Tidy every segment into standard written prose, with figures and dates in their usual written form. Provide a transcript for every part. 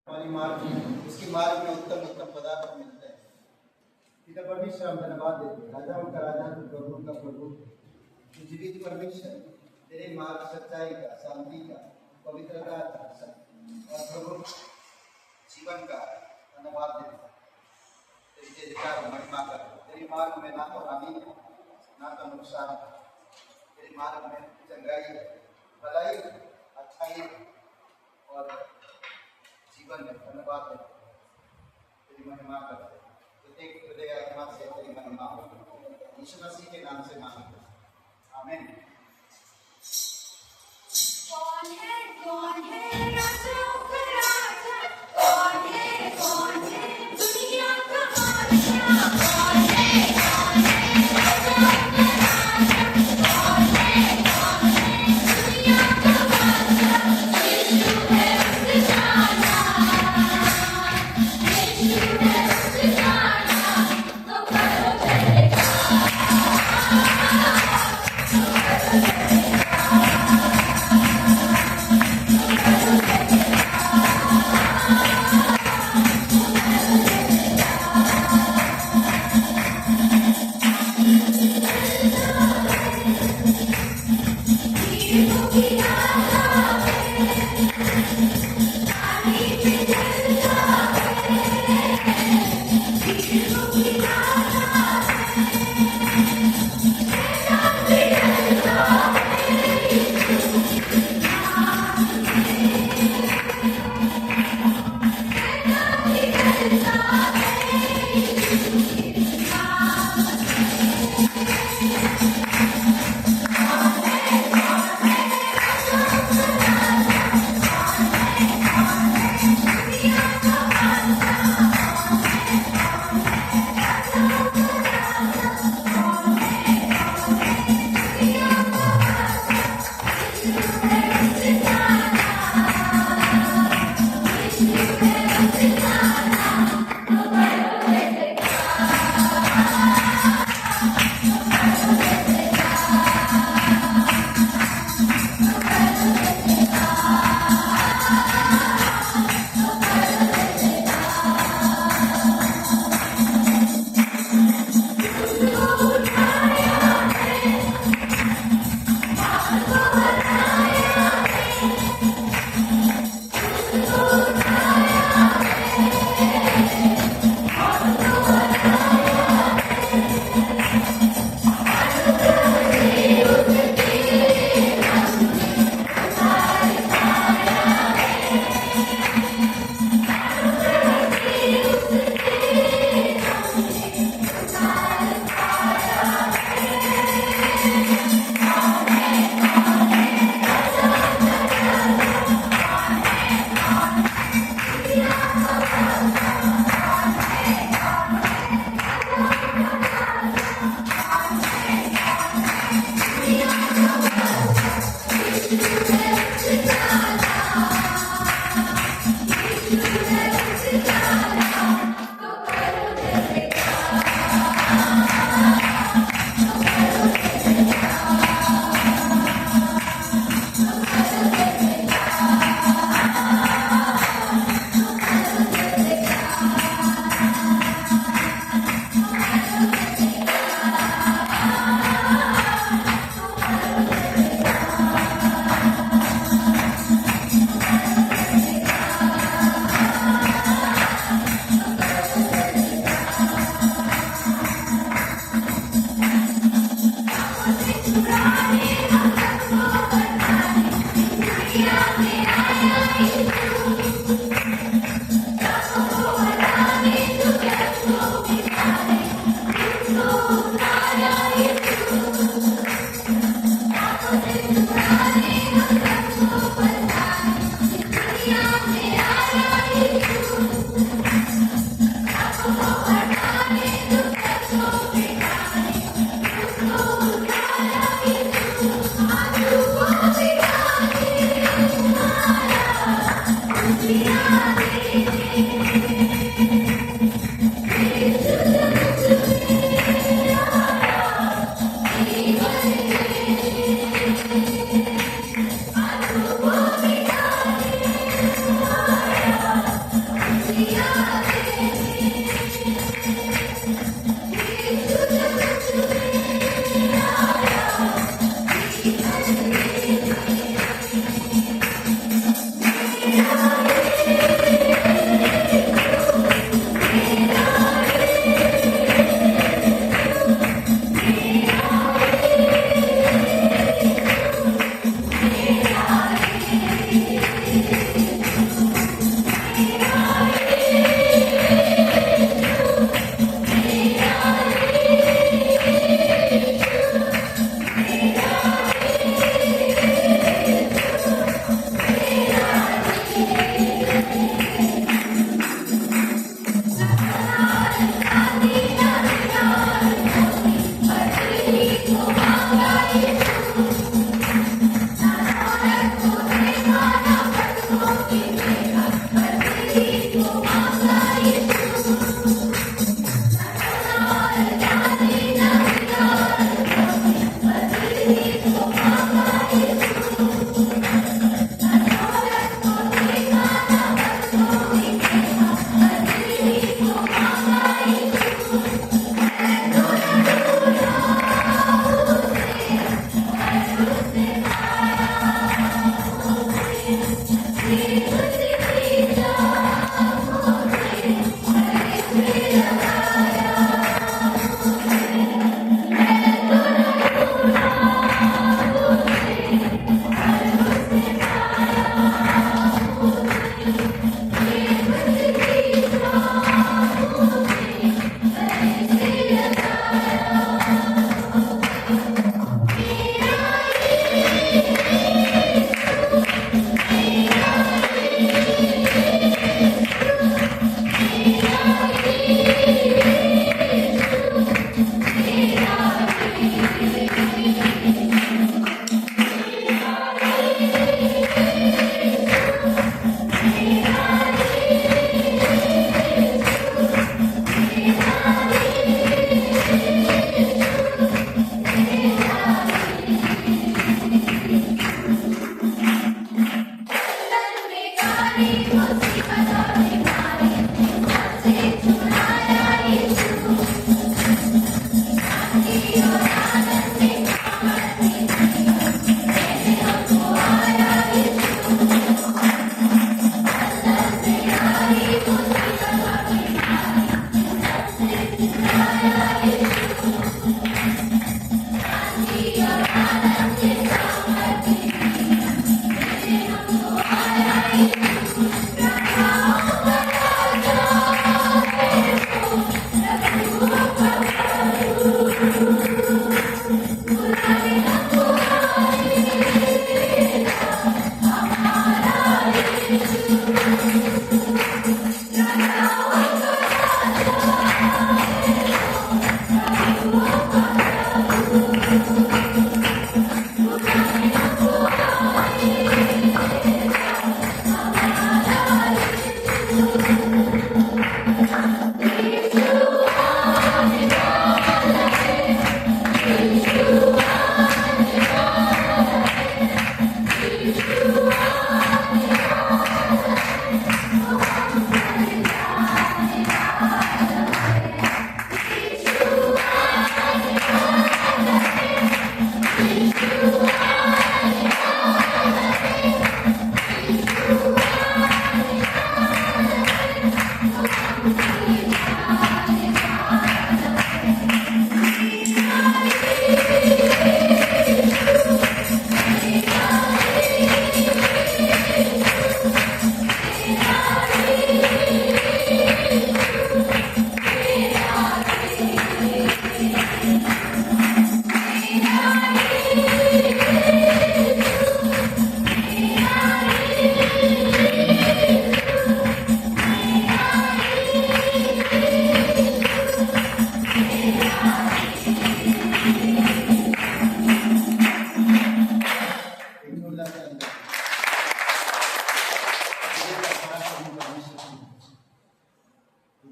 हमारी मार्ग में, उसकी मार्ग में उत्तम उत्तम पदार्थ मिलते हैं। पिता परमेश्वर हम धन्यवाद देते हैं, राजाओं का राजा तो प्रभु का प्रभु, जीवित परमेश्वर तेरे मार्ग सच्चाई का, शांति का, पवित्रता का और प्रभु जीवन का धन्यवाद देते हैं। तेरी जयकार महिमा कर, तेरी मार्ग में ना तो हानि है ना तो नुकसान है, तेरे मार्ग में चंगाई है, भलाई है, अच्छाई है और जीवन में धन्यवाद है। तेरी महिमा करते हैं, प्रत्येक हृदय आत्मा से तेरी महिमा हो, यीशु मसीह के नाम से मांगते हैं, आमीन। कौन है राजाओं का राजा, कौन है दुनिया का बादशाह, कौन है राजाओं का राजा, कौन है दुनिया का बादशाह, यीशु है उससे जाना, यीशु है उससे जाना, तो करो जयकार, तो करो जयकार।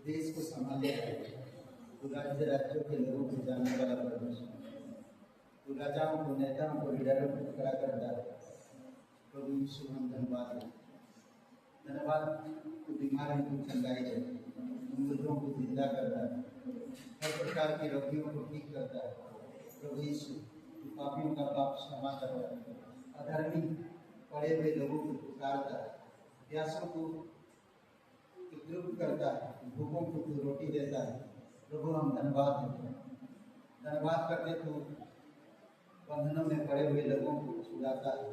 देश को संभाले तो राज्य राज्यों के लोगों को जानने वाला परमेश्वर, तो राजाओं को नेताओं को लीडरों को खड़ा करता है। प्रभु यीशु हम धन्यवाद दें, धन्यवाद को बीमारी को चंगाई दे, मुर्दों को जिंदा करता है, हर प्रकार के रोगियों को ठीक करता है। प्रभु यीशु तू पापियों का पाप क्षमा करता है, अधर्मी पड़े हुए लोगों को पुकारता है, प्यासों को तू तृप्त करता है, भूखों को तू रोटी देता है। प्रभु हम धन्यवाद देते हैं, धन्यवाद करते तू बंधनों में पड़े हुए लोगों को छुड़ाता है,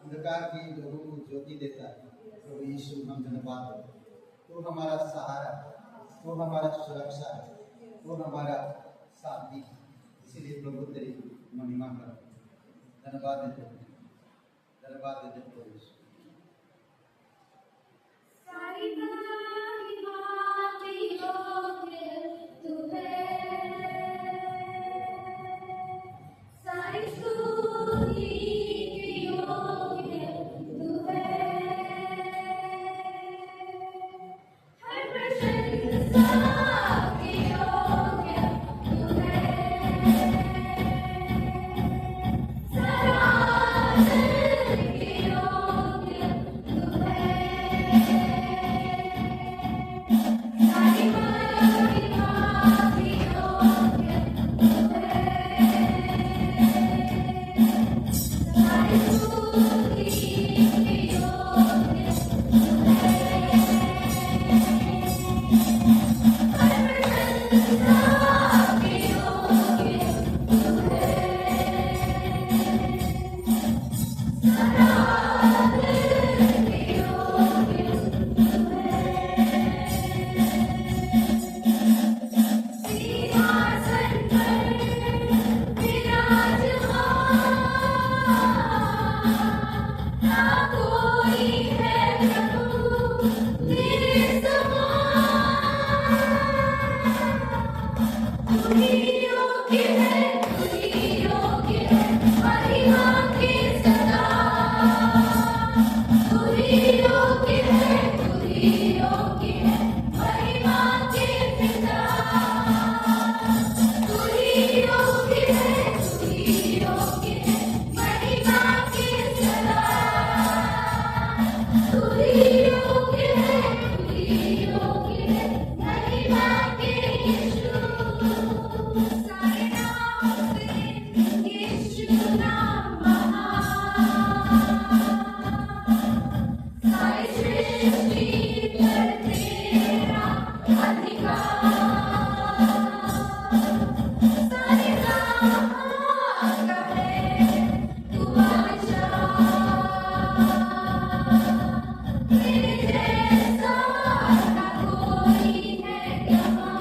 अंधकार के लोगों को ज्योति देता है। प्रभु यीशु हम धन्यवाद देते हैं, तू हमारा सहारा, तू हमारा सुरक्षा है, तू हमारा साथी। इसीलिए प्रभु तेरी महिमा करते हैं, धन्यवाद देते हैं, धन्यवाद देते हैं प्रभु यीशु। सारी महिमा की योग्य तू है, सारी स्तुति की योग्य तू है, हर प्रशंसा की योग्य तू है, सराहना की योग्य तू है। सारी महिमा की योग्य तू है, सारी स्तुति की योग्य तू है, हर प्रशंसा की योग्य तू है, सराहना की योग्य तू है। सिंहासन पर विराजमान, ना कोई है प्रभु तेरे समान। तू ही योग्य है, तू ही योग्य है महिमा के सदा। तू ही योग्य है, तू ही योग्य है महिमा के पिता। तू ही योग्य है, तू ही योग्य है महिमा के सदा। तू ही योग्य है, तू ही योग्य है महिमा के यीशु। सारे नाम से यीशु नाम महान, सारी सृष्टि पर तेरा अधिकार। सारे जहां का है तू बादशाह, तेरे जैसा ना कोई है कहाँ।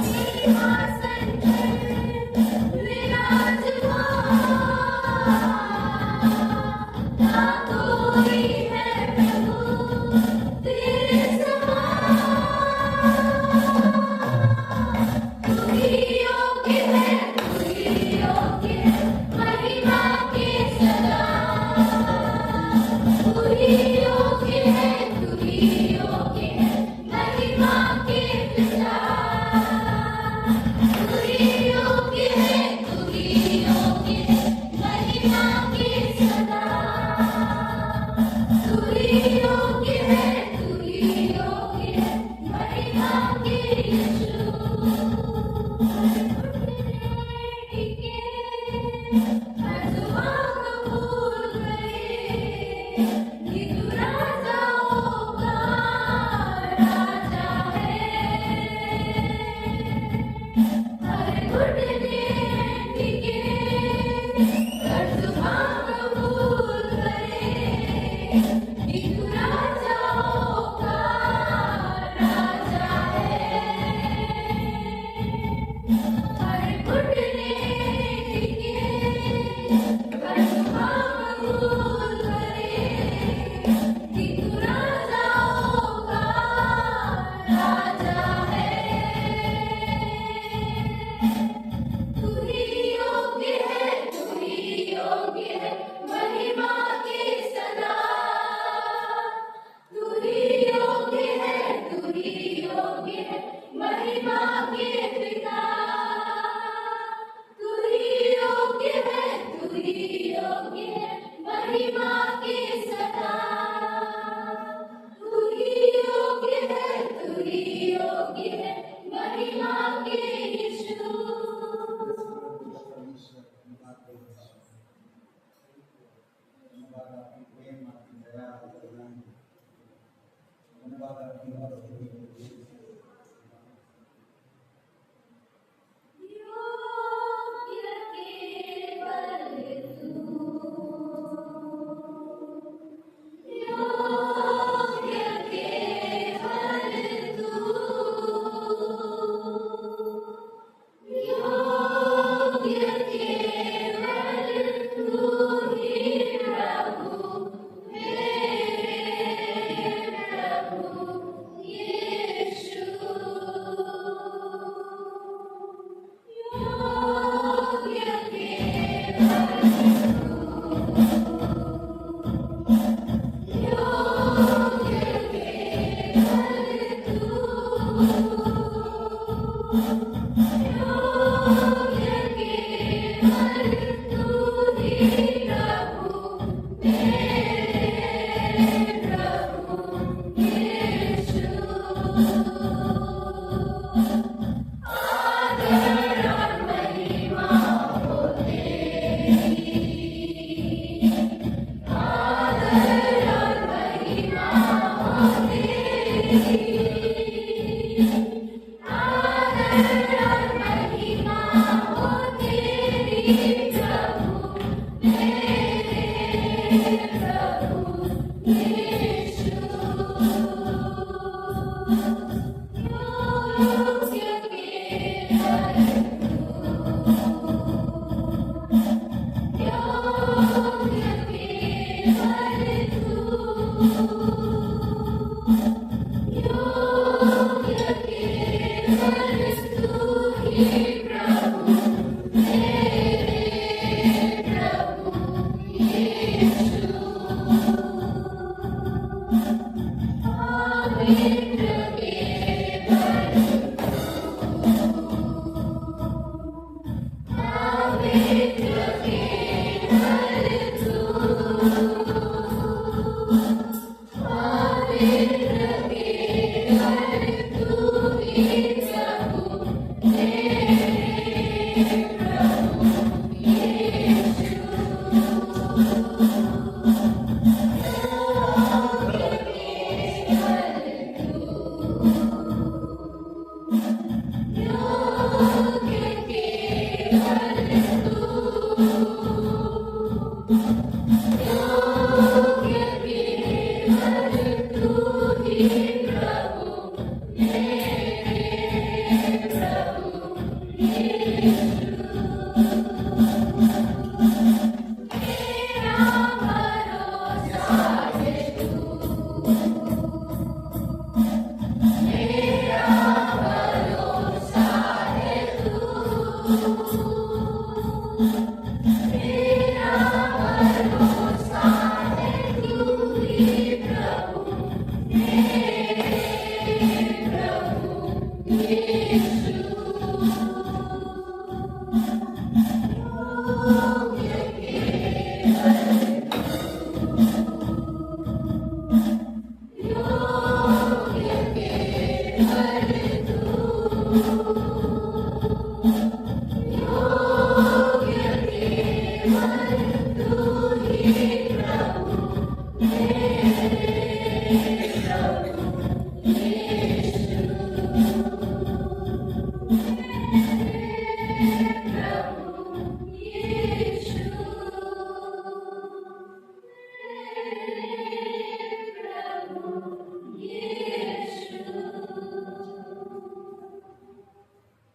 सिंहासन पर विराजमान, ना कोई है प्रभु तेरे समान। तू ही योग्य है, तू ही योग्य है महिमा के सदा। तू ही योग्य है, तू ही योग्य है महिमा के पिता। तू ही योग्य है, तू ही योग्य है महिमा के सदा। तू ही योग्य है, तू ही योग्य है महिमा के यीशु। हर दुआ कबूल करे, कि तू राजाओं का राजा है। हर घुटने टिके, हर दुआ कबूल करे, कि तू राजाओं का राजा है। हर घुटने टिके,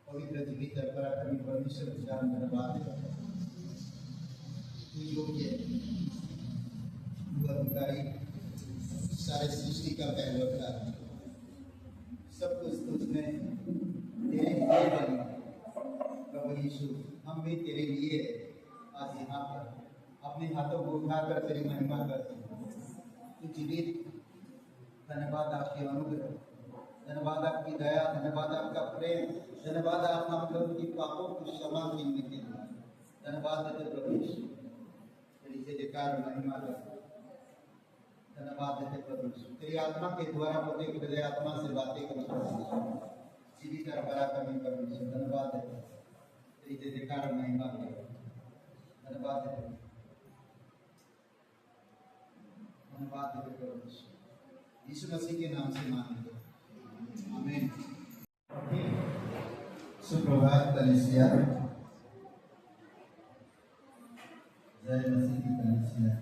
पवित्र जीवित और पराक्रमी परमेश्वर विचार धन्यवाद योग्य अधिकारी सारे सृष्टि का पहलौठा सब कुछ तुझने तेरे लिए बना प्रभु यीशु हम भी तेरे लिए आज यहाँ पर अपने हाथों को उठाकर तेरी महिमा करते हैं तू जीवित धन्यवाद आपके अनुग्रह धन्यवाद आपकी दया धन्यवाद आपका प्रेम धन्यवाद आप हम लोगों की पापों को क्षमा करने के लिए धन्यवाद देते प्रभु यीशु तेरी जयकार महिमा करते धन्यवाद देते प्रभु यीशु तेरी आत्मा के द्वारा प्रत्येक हृदय आत्मा से बातें करते प्रभु यीशु जीवित और पराक्रमी प्रभु यीशु धन्यवाद देते तेरी जयकार महिमा करते धन्यवाद देते धन्यवाद देते प्रभु यीशु यीशु मसीह के नाम से मांगते आमीन। सुप्रभात कलीसिया जय मसीह की कलीसिया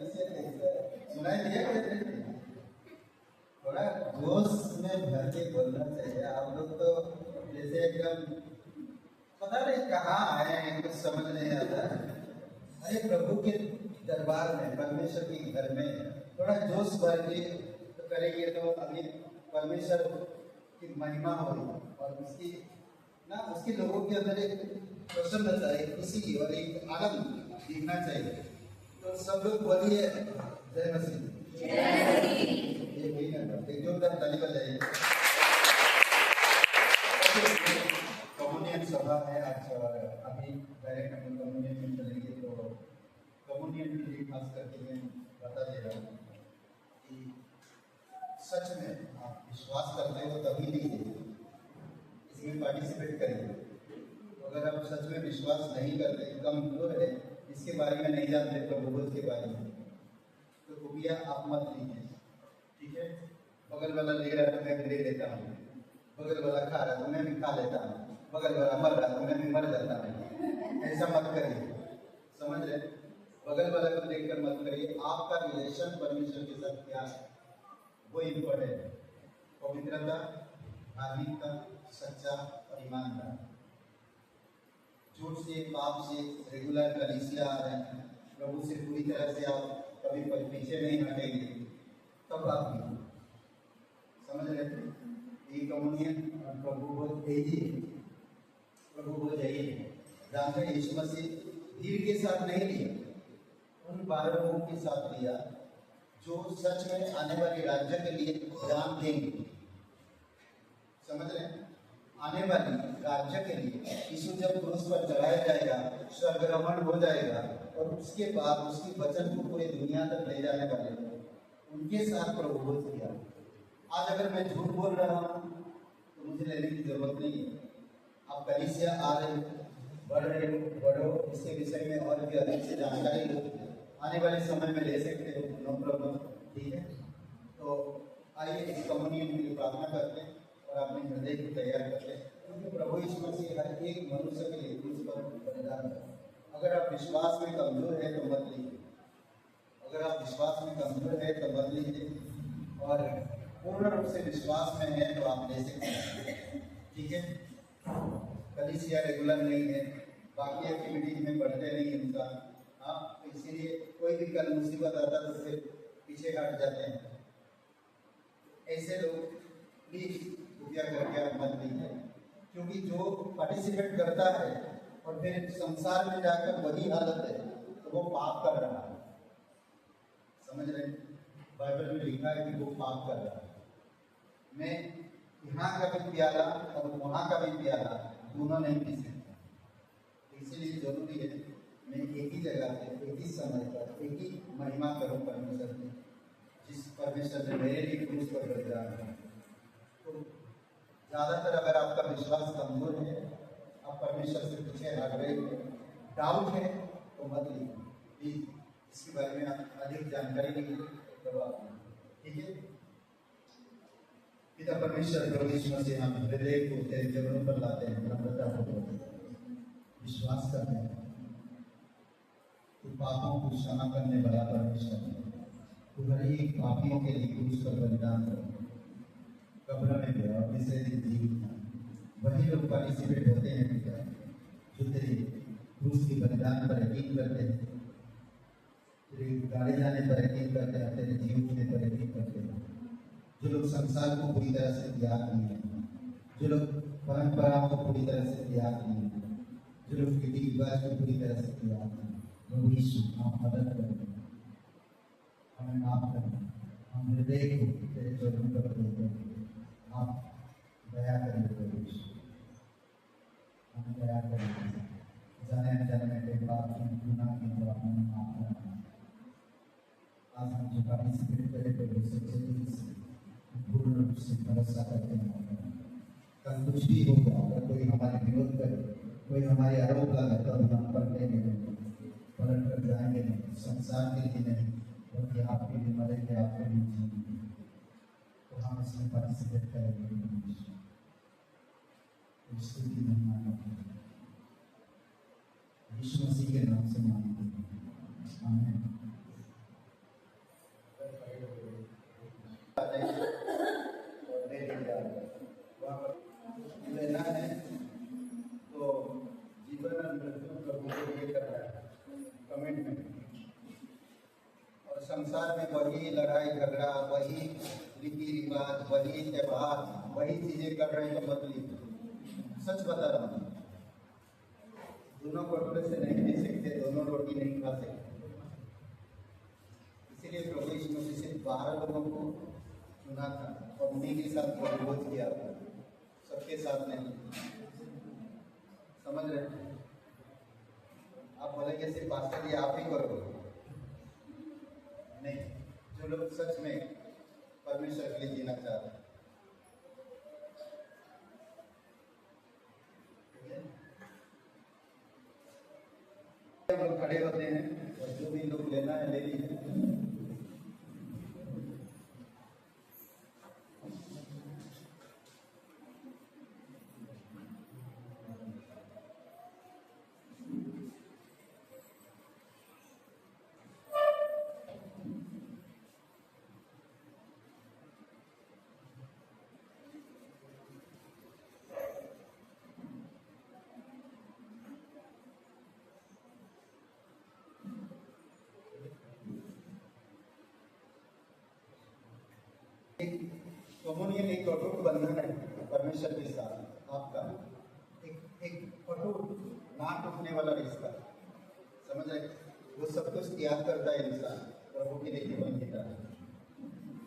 सुनाई दिया थोड़ा जोश में भर के बोलना चाहिए आप लोग तो जैसे एकदम पता नहीं कहाँ आए हैं कुछ समझ नहीं आता अरे प्रभु के दरबार में परमेश्वर के घर में थोड़ा जोश भर के तो करेंगे तो अभी परमेश्वर की महिमा होगी और उसके लोगों के अंदर एक प्रसन्नता एक खुशी और एक आनंद दिखना चाहिए तो सब लोग बोलिए जय मसीह ये वही ना एक जोरदार ताली बजाइए कम्युनियन सभा है आज अभी डायरेक्ट हम कम्युनियन में चलेंगे तो कम्युनियन के लिए खास करके मैं बता दे रहा हूँ कि सच में आप विश्वास करते हो तभी लीजिए इसमें पार्टिसिपेट करिए अगर आप सच में विश्वास नहीं करते कमजोर है इसके बारे में नहीं जानते प्रभु के बारे में तो कृपया आप मत लीजिए ठीक है बगल वाला ले रहा है तो मैं भी ले लेता हूँ बगल वाला खा रहा है तो मैं भी खा लेता हूँ बगल वाला मर रहा है तो मैं भी मर जाता हूँ ऐसा मत करिए समझ रहे बगल वाला को देखकर मत करिए आपका रिलेशन परमेश्वर के साथ क्या है वो इम्पोर्टेंट है पवित्रता धार्मिकता सच्चा और ईमानदार झूठ से पाप से रेगुलर कलीसिया आ रहे हैं प्रभु से पूरी तरह से आप कभी पीछे नहीं हटेंगे तब आप समझ रहे थे ये कम्युनियन प्रभु बहुत तेजी प्रभु बहुत जाइए जानते यीशु मसीह भीड़ के साथ नहीं लिया उन 12 लोगों के साथ लिया जो सच में आने वाले राज्य के लिए दान देंगे समझ रहे हैं आने वाली राज्य के लिए यीशु जब क्रूस पर चढ़ाया जाएगा स्वर्गारोहण हो जाएगा और उसके बाद उसकी वचन को पूरी दुनिया तक ले जाने वाले उनके साथ प्रभु किया आज अगर मैं झूठ बोल रहा हूँ तो मुझे लेने की जरूरत नहीं है आप कलीसिया आ रहे हो बढ़ रहे हो बढ़ो इसके विषय में और भी अधिक से जानकारी लो आने वाले समय में ले सकते हो नो प्रॉब्लम ठीक है तो आइए इस कम्युनियन के लिए प्रार्थना करते हैं और अपने हृदय को तैयार करते हैं क्योंकि प्रभु यीशु मसीह हर एक मनुष्य के लिए क्रूस पर बलिदान कर अगर आप विश्वास में कमजोर है तो मत लीजिए अगर आप विश्वास में कमजोर है तो मत लीजिए और पूर्ण रूप से विश्वास में है तो आप ले सकते हैं ठीक है कलीसिया रेगुलर नहीं है बाकी एक्टिविटीज में बढ़ते नहीं इंसान हाँ तो इसीलिए कोई भी कल मुसीबत आता तो फिर पीछे हट जाते हैं ऐसे लोग प्लीज कृपया करके आप मत लीजिए क्योंकि जो पार्टिसिपेट करता है और फिर संसार में जाकर वही हालत है तो वो पाप कर रहा है। समझ रहे हैं? बाइबल में लिखा है कि वो पाप कर रहा है। मैं यहाँ का भी प्याला और वहाँ का भी प्याला दोनों नहीं पी सकता, इसीलिए जरूरी है मैं एक ही जगह पे एक ही समय पर एक ही महिमा करूँ परमेश्वर की, जिस परमेश्वर ने मेरे लिए क्रूस पर बलिदान किया। तो ज़्यादातर अगर आपका विश्वास कमजोर है, आप परमेश्वर से पीछे हट रहे हो, डाउट है, तो मत लीजिए प्लीज, इसके बारे में आप अधिक जानकारी लीजिए तब आप, ठीक है। पिता परमेश्वर प्रभु यीशु मसीह, हम हृदय को तेरे चरणों पर लाते हैं, नम्रता पूर्वक विश्वास करते हैं तू पापों को क्षमा करने वाला परमेश्वर है। तू हर एक पापियों के लिए क्रूस पर बलिदान कर कब्र में गया और तीसरे दिन जीवित था। वही लोग पार्टिसिपेट होते हैं पिता जो तेरे क्रूस के बलिदान पर यकीन करते हैं, तेरे गाड़े जाने पर यकीन करते हैं, तेरे जीव होने पर यकीन करते हैं। जो लोग संसार को पूरी तरह से त्याग दिए, जो लोग परंपराओं को पूरी तरह से त्याग दिए, जो लोग रीति रिवाज को पूरी तरह से त्याग दिए, प्रभु यीशु आप मदद करें, हमें माफ करें, हम हृदय को तेरे चरणों पर देते हैं। आप दया करें प्रभु यीशु, हमें दया करें, जाने अनजाने में तेरे पाप की गुनाह की तो आपने माफ करना। आज हम जो पार्टिसिपेट करें प्रभु सच्चे दिल से पूर्ण रूप से भरोसा करते हैं। कल कुछ भी होगा, अगर कोई हमारे विरोध करे, कोई हमारे आरोप लगा, तो हम पलटेंगे नहीं, पलट कर जाएंगे नहीं, संसार के लिए नहीं बल्कि आपके लिए मरेंगे, आपके लिए जीएंगे। तो हम इसमें पार्टिसिपेट करेंगे, स्तुति महिमा करेंगे, यीशु मसीह के नाम से मांगते हैं, आमीन। लेना है तो जीवन और मृत्यु प्रभु को लिए करना है, कमिटमेंट। और संसार में वही लड़ाई झगड़ा, वही रीति रिवाज, वही त्योहार, वही चीजें कर रहे हैं तो मत लीजिए। सच बता रहा हूँ, दोनों कटोरे से नहीं पी सकते, दोनों रोटी नहीं खा सकते। इसीलिए प्रभु यीशु मसीह सिर्फ 12 लोगों को चुना था और उन्हीं के साथ प्रभुभोज किया था, सबके साथ नहीं। समझ रहे हैं? आप बोलेंगे सिर्फ पास्टर जी आप ही करो, नहीं, जो लोग सच में परमेश्वर के लिए जीना चाहते हैं। लोग खड़े होते हैं और जो भी लोग लेना है ले लीजिए। कम्युनियन एक अटूट बंधन है परमेश्वर के साथ आपका, एक अटूट ना टूटने वाला रिश्ता। समझ रहे? वो सब कुछ त्याग करता है इंसान प्रभु के लिए जीवन जीता है।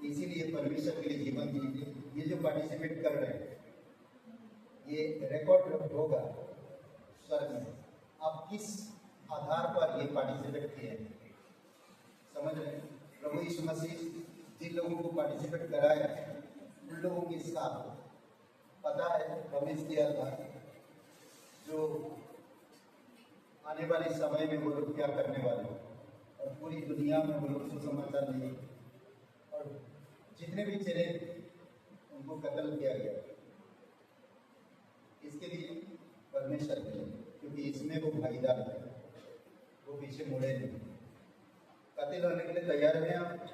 इसीलिए परमेश्वर के लिए जीवन जीजिए। ये जो पार्टिसिपेट कर रहे हैं ये रिकॉर्ड होगा स्वर्ग में, आप किस आधार पर ये पार्टिसिपेट किए हैं। समझ रहे? प्रभु यीशु मसीह जिन लोगों को पार्टिसिपेट कराया उन लोगों के साथ पता है प्रॉमिस किया था जो आने वाले समय में वो लोग क्या करने वाले हैं, और पूरी दुनिया में वो लोग सुसमाचार नहीं, और जितने भी चले उनको कत्ल किया गया। इसके लिए परमेश्वर के लिए, क्योंकि इसमें वो भागीदार है, वो पीछे मुड़े नहीं। कत्ल होने के लिए तैयार हैं आप?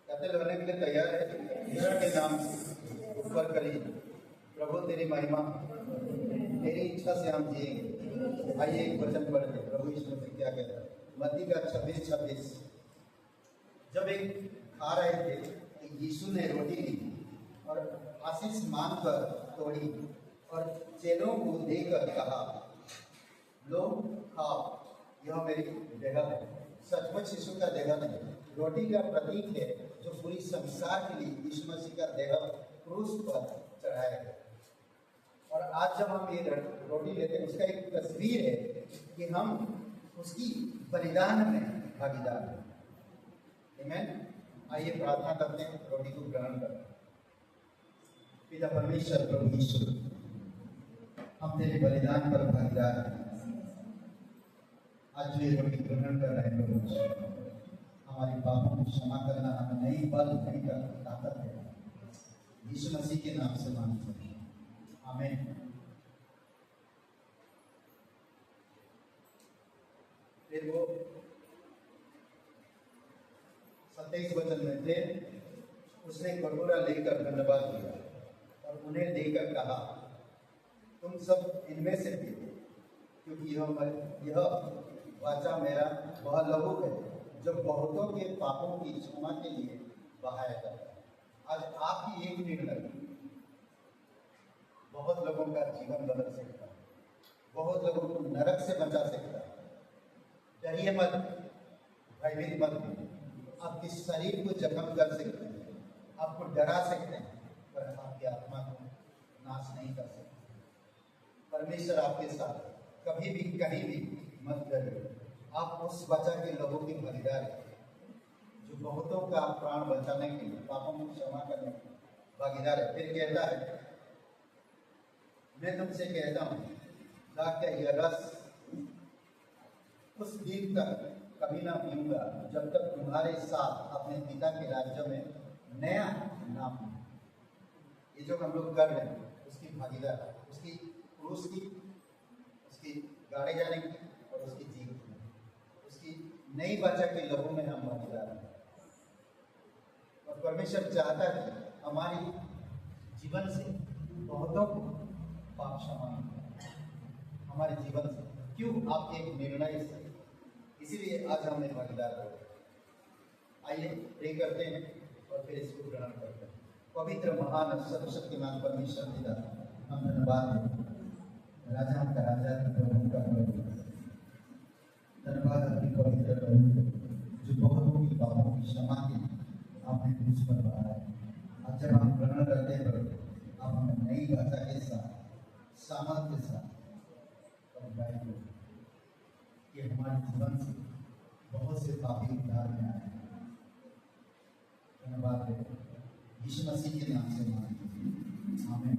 कत्ल होने के लिए तैयार है? ईश्वर के नाम से ऊपर करिए, प्रभु तेरी महिमा, तेरी इच्छा से हम जिएंगे। आइए एक वचन पढ़ते, प्रभु यीशु मसीह क्या कहता है, मत्ती का 26:26। जब एक खा रहे थे, यीशु ने रोटी ली और आशीष मांगकर तोड़ी और चेलों को देकर कहा, लो खाओ, यह मेरी देह है। सचमुच यीशु का देह नहीं, रोटी का प्रतीक है जो पूरी संसार के लिए यीशु मसीह का देह क्रूस पर चढ़ाया गया। और आज जब हम ये रोटी लेते हैं, उसका एक तस्वीर है कि हम उसकी बलिदान में भागीदार हैं। आमीन। आइए प्रार्थना करते हैं, रोटी को ग्रहण करते हैं। पिता परमेश्वर प्रभु यीशु, हम तेरे बलिदान पर भागीदार हैं। आज जो ये रोटी ग्रहण कर रहे हैं प्रभु, हमारे पापों को क्षमा करना, हमें नई बल नई ताकत है, यीशु मसीह के नाम से मांगते हैं, आमीन। फिर वो 27 वचन में थे, उसने कटोरा लेकर धन्यवाद दिया और उन्हें देकर कहा, तुम सब इनमें से पीओ, क्योंकि यह वाचा मेरा वह लहू है जो बहुतों के पापों की क्षमा के लिए बहाया जाता है। आज आपकी एक निर्णय बहुत लोगों का जीवन बदल सकता है, बहुत लोगों को नरक से बचा सकता है। डरिए मत, भयभीत मत, आपके शरीर को जख्म कर सकते हैं, आपको डरा सकते हैं, पर आपकी आत्मा को नाश नहीं कर सकते। परमेश्वर आपके साथ कभी भी कहीं भी मत डरिए। आप उस बचा के लोगों की भागीदार हैं जो बहुतों का प्राण बचाने के लिए, पापों को क्षमा करने के लिए भागीदार है। फिर कहता है, मैं तुमसे कहता हूँ, क्या यह रस उस दिन तक कभी ना पीऊंगा जब तक तुम्हारे साथ अपने पिता के राज्य में नया ना पीऊं। ये जो हम लोग कर रहे हैं उसकी भागीदार, उसकी क्रूस की, उसकी गाड़े जाने की और उसकी जीव की, उसकी नई बचा के लोगों में हम भागीदार हैं। और परमेश्वर चाहता है हमारी जीवन से बहुतों को पाप क्षमा हमारे जीवन से, क्यों? आपके एक निर्णय से। इसीलिए आज हमें भागीदार हो। आइए प्रे करते हैं और फिर इसको ग्रहण करते हैं। पवित्र महान सर्वशक्तिमान परमेश्वर पिता, हम धन्यवाद देते, राजा का राजा, प्रभु का प्रभु, धन्यवाद अपनी पवित्र प्रभु जो बहुतों की पापों की क्षमा के आपने क्रूस पर बढ़ाया। अब जब हम ग्रहण करते हैं प्रभु, आप हमें नई भाषा के साथ, सामर्थ के साथ कि हमारे जीवन से बहुत से पापी उद्धार में आए। धन्यवाद है, यीशु मसीह के नाम से मांगते, आमीन।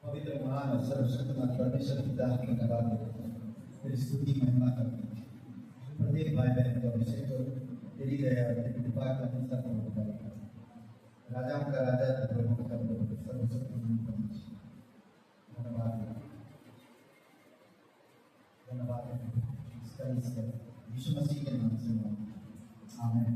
पवित्र महान सर्वशक्तिमान परमेश्वर पिता की धन्यवाद देते हैं, तेरी स्तुति महिमा करते हैं। प्रत्येक भाई बहन को अभिषेक करो, तेरी दया तेरी कृपा का अनुसार करो। राजाओं का राजा, प्रभु का प्रभु, सर्वशक्तिमान परमेश्वर, धन्यवाद धन्यवाद इसका यीशु मसीह के नाम से आमीन।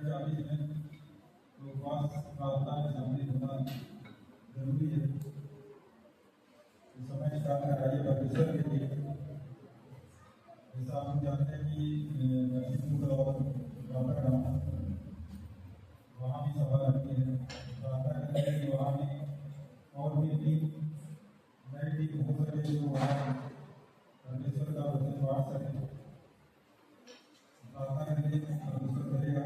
40 में तो उपवास प्रार्थना में शामिल होना जरूरी है। इस समय स्टार्ट कराइए परमेश्वर के लिए। जैसा हम जानते हैं कि नरसिंहपुर और बाबा वहाँ भी सभा लगती है, प्रार्थना करेंगे कि वहाँ भी और भी टीम नई टीम हो सके जो वहाँ परमेश्वर का वचन बांट सके। प्रार्थना करेंगे, परमेश्वर करेगा।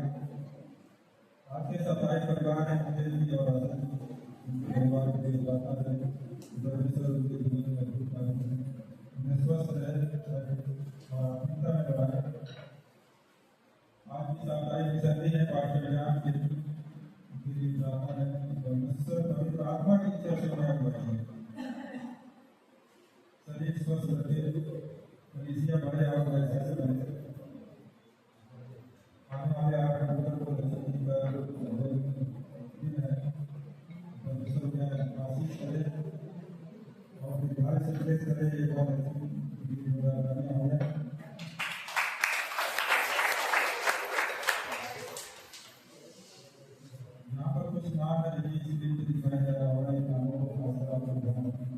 आपके सफाई परिवार है मुझे भी और उनके परिवार के लिए प्रार्थना करें, परमेश्वर उनके जीवन में अद्भुत कार्य करें, उन्हें स्वस्थ रहे और आत्मिकता में बढ़ाए। आज की साप्ताहिक संधि है पाठ्य ज्ञान के लिए प्रार्थना करें, परमेश्वर पवित्र आत्मा की इच्छा से उन्हें बढ़ाइए, शरीर स्वस्थ रखे, कलीसिया बढ़े और वैसे से बने। आने वाले 8 अक्टूबर को दशमी का दिन है। परमेश्वर में आशीष करे और विभाग से प्रेस करे एक और हो जाए। यहाँ पर कुछ नाम है जो इस दिन में दिखाया जा रहा है, इन नामों को खास कर आप लोग ध्यान रखें।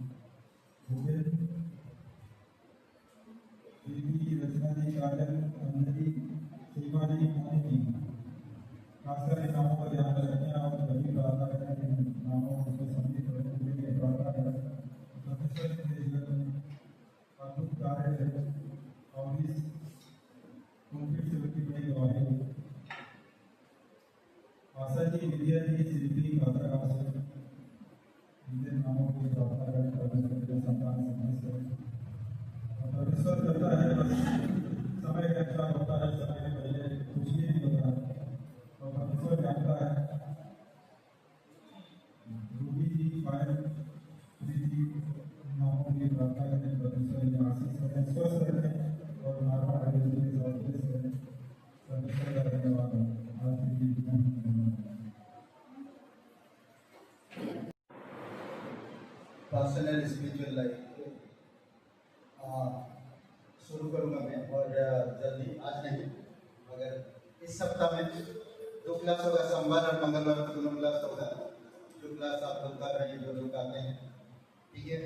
रचना जी, काजल, अंजलि, सीमा जी, मोनी जी, खासकर इन नामों का ध्यान रखें और सभी प्रार्थना करें कि इन नामों को सम्मिलित करने के लिए प्रार्थना करें। परमेश्वर के जीवन में अद्भुत कार्य करें और इस कोविड से बची बड़ी गवाही हो। आशा जी, विद्या जी, सिद्धि, माता से इनके नामों की प्रार्थना करें, परमेश्वर के संतान संदेश करें। परमेश्वर करता है, बस समय के अनुसार होता है, समय के पहले कुछ भी नहीं होता है और परमेश्वर जानता है। रूबी जी, पायल, प्रीति, नामों की प्रार्थना करें, परमेश्वर ने आशीष करें, स्वस्थ रखें और नारा आयोजन के साथ पेश करें। परमेश्वर का धन्यवाद है। आज की पर्सनल स्पिरिचुअल लाइफ शुरू करूँगा मैं, और जल्दी आज नहीं मगर इस सप्ताह में 2 क्लास होगा, सोमवार और मंगलवार को 2 क्लास होगा। जो क्लास आप लोग कर रहे हैं, जो लोग आते हैं, ठीक है।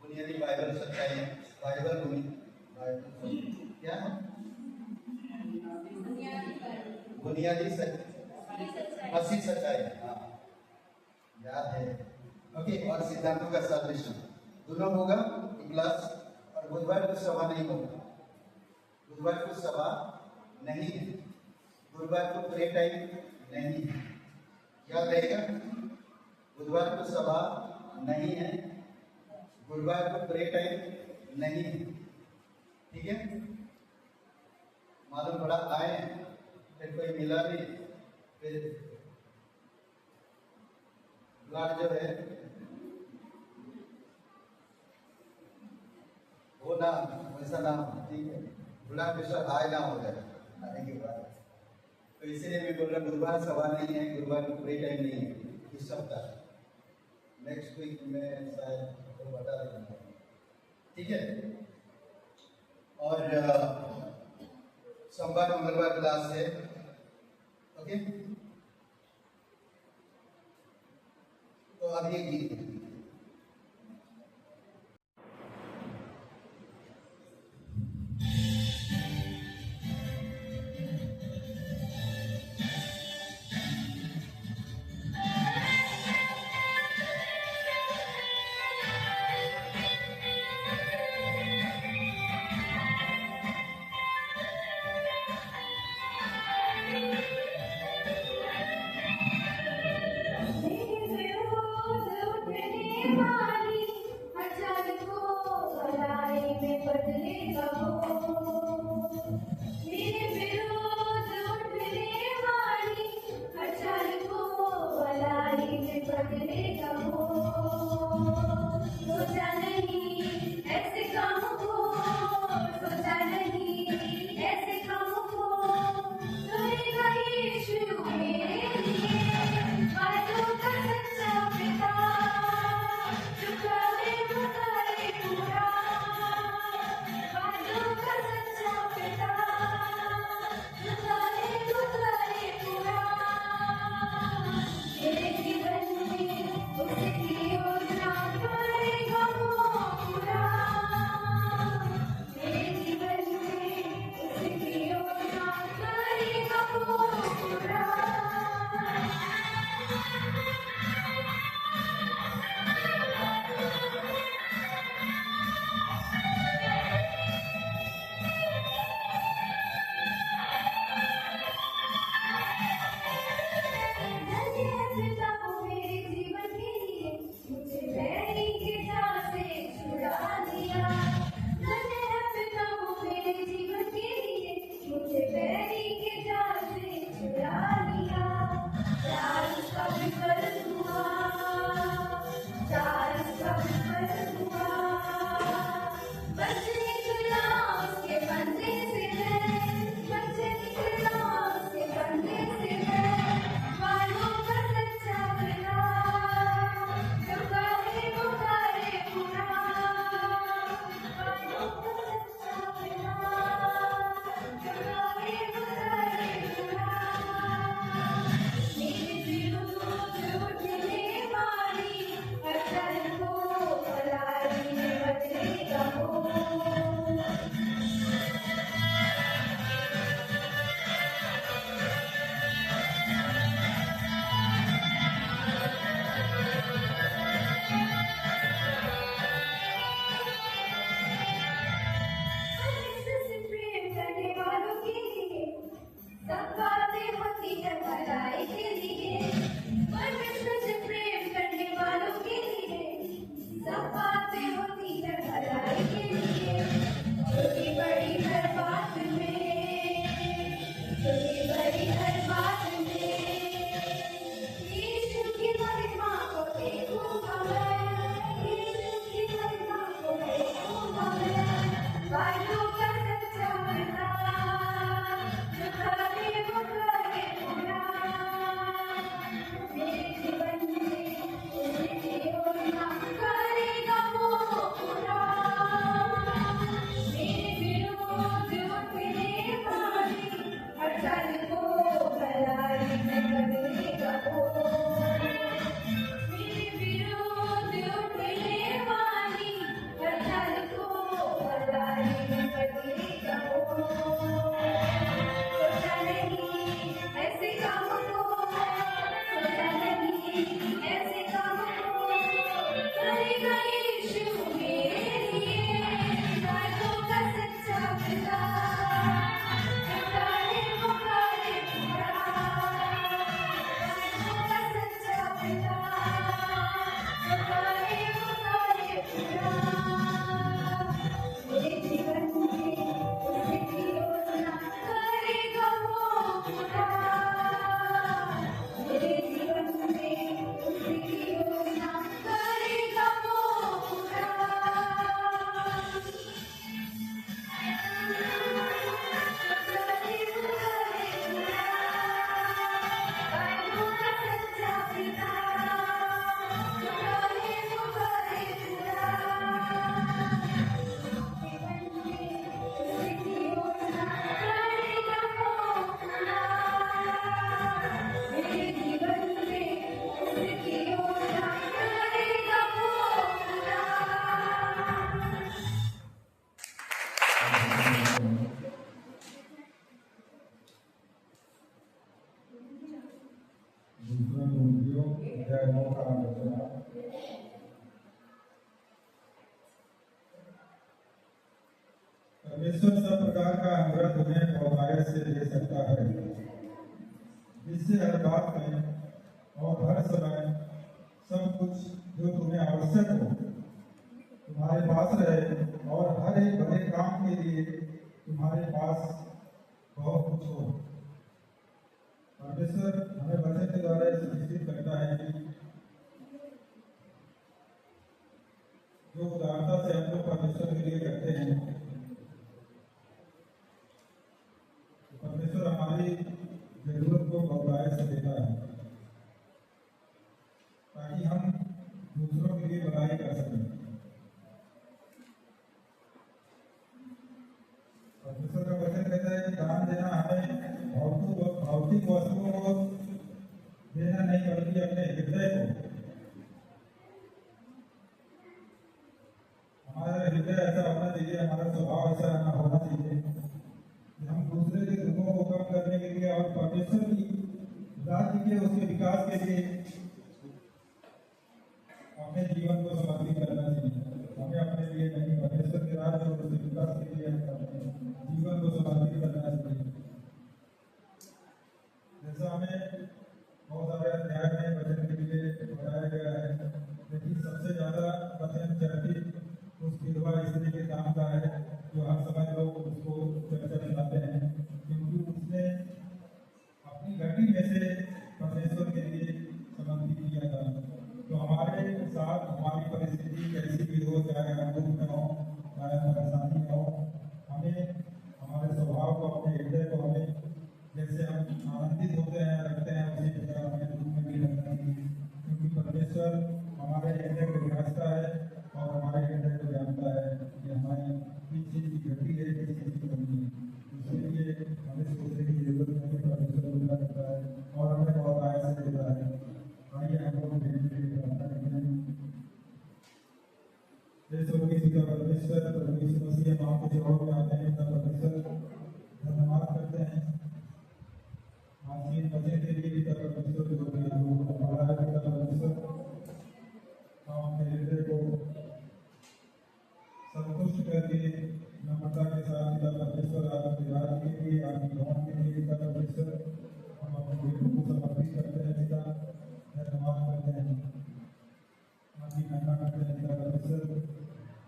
बुनियादी बाइबल सच्चाई है, बाइबल क्या है? बुनियादी असली सच्चाई, हाँ याद है। ओके, और सिद्धांतों का सादृश्य दोनों होगा क्लास। और बुधवार को सभा नहीं होगा, बुधवार को सभा नहीं है, गुरुवार को प्रे टाइम नहीं है, याद रहेगा। बुधवार को सभा नहीं है, गुरुवार को प्रे टाइम नहीं है, ठीक है। मालूम पड़ा आए फिर कोई मिला नहीं, फिर ब्लड जो है वो ना वैसा ना, ठीक है, ब्लड प्रेशर हाई ना हो जाए आने के बाद। तो इसीलिए मैं बोल रहा बुधवार सभा नहीं है, गुरुवार को प्रे टाइम नहीं है इस सप्ताह। नेक्स्ट वीक में शायद तो बता दूंगा, ठीक है। और सोमवार मंगलवार क्लास है, ओके। तो अब ये गीत Thank you. बड़ी बड़ी हर बात में यीशु की महिमा को देखूंगा मैं, यीशु की महिमा को देखूंगा मैं। वायु का सच्चा बंदा जो करे वो करे पूरा, मेरे जीवन में उसकी योजना करेगा वो पूरा। मेरे विरोध उठने वाली हर चाल को भलाई में बदलेगा वो। मेरे विरोध उठने वाली हर चाल को भलाई में बदलेगा वो। सोचा नहीं ऐसे काम को, सोचा नहीं ऐसे काम को करेगा यीशु मेरे लिए। बातों का सच्चा पिता पुकारे पुकारे पूरा, बातों का सच्चा पिता पुकारे पुकारे पूरा। मेरे जीवन में उसकी योजना करेगा वो पूरा, मेरे जीवन में उसकी योजना करेगा वो पूरा। दूसरा वीडियो जय हो का रचना। परमेश्वर सब प्रकार का अनुग्रह तुम्हें बहुतायत से दे सकता है, जिससे हर बात में और हर समय सब कुछ जो तुम्हें आवश्यक हो तुम्हारे पास रहे, और हर एक बड़े काम के लिए तुम्हारे पास बहुत कुछ हो। परमेश्वर हमें वचन के द्वारा सुनिश्चित करता है कि जो उदारता से हम लोग परमेश्वर के लिए करते हैं, परमेश्वर हमारी जरूरत को बहुतायत से देता है, ताकि हम दूसरों के लिए भलाई कर सकें। परमेश्वर का वचन कहता है कि दान देना हमें भौतिक वस्तुओं को देना नहीं, बल्कि अपने हृदय को। हमारा हृदय ऐसा होना चाहिए, हमारा स्वभाव ऐसा होना चाहिए कि हम दूसरे के दुखों को कम करने के लिए और परमेश्वर की राज्य के उसके विकास के लिए अपने जीवन को समर्पित करना चाहिए। हमें अपने लिए नहीं, परमेश्वर के राज्य और उसके विकास के लिए अपने जीवन को समर्पित करना चाहिए। जैसा हमें बहुत सारे अध्याय में वचन के लिए बताया गया है, लेकिन सबसे ज्यादा वचन चर्चित उस विधवा स्त्री के काम का है, जो हर समय लोग उसको चर्चा दिलाते हैं, क्योंकि उसने अपनी घटी में से परमेश्वर के लिए समर्पित किया था। तो हमारे साथ हमारी परिस्थिति कैसी भी हो, चाहे हम दुख में हो, चाहे हम परेशानी में हो, हमें हमारे स्वभाव को, अपने हृदय को, हमें जैसे हम आनंदित होते हैं रखते हैं, उसी प्रकार हमें दुख में भी रखना चाहिए, क्योंकि परमेश्वर हमारे हृदय को समझता है और हमारे हृदय को जानता है कि हमारी किस चीज़ की गति है, किस चीज़ की कमी है। इसलिए हमें सोचने की जरूरत नहीं, परमेश्वर पूरा करता है और हमें बहुत आय से देता है। आइए हम लोग प्रार्थना करते हैं। जैसे होगी सीधा परमेश्वर प्रभु यीशु मसीह हम आपके चरणों में आते हैं, तब परमेश्वर धन्यवाद करते हैं आज के वचन के लिए भी। तब परमेश्वर जो हमारा है, तब परमेश्वर हम अपने हृदय को संतुष्ट करके नम्रता के साथ पिता परमेश्वर आपके राज्य के लिए, आपकी भवन के लिए पिता परमेश्वर हम अपने जीवन को समर्पित करते हैं। पिता धन्यवाद करते हैं, आपकी महिमा करते हैं। पिता परमेश्वर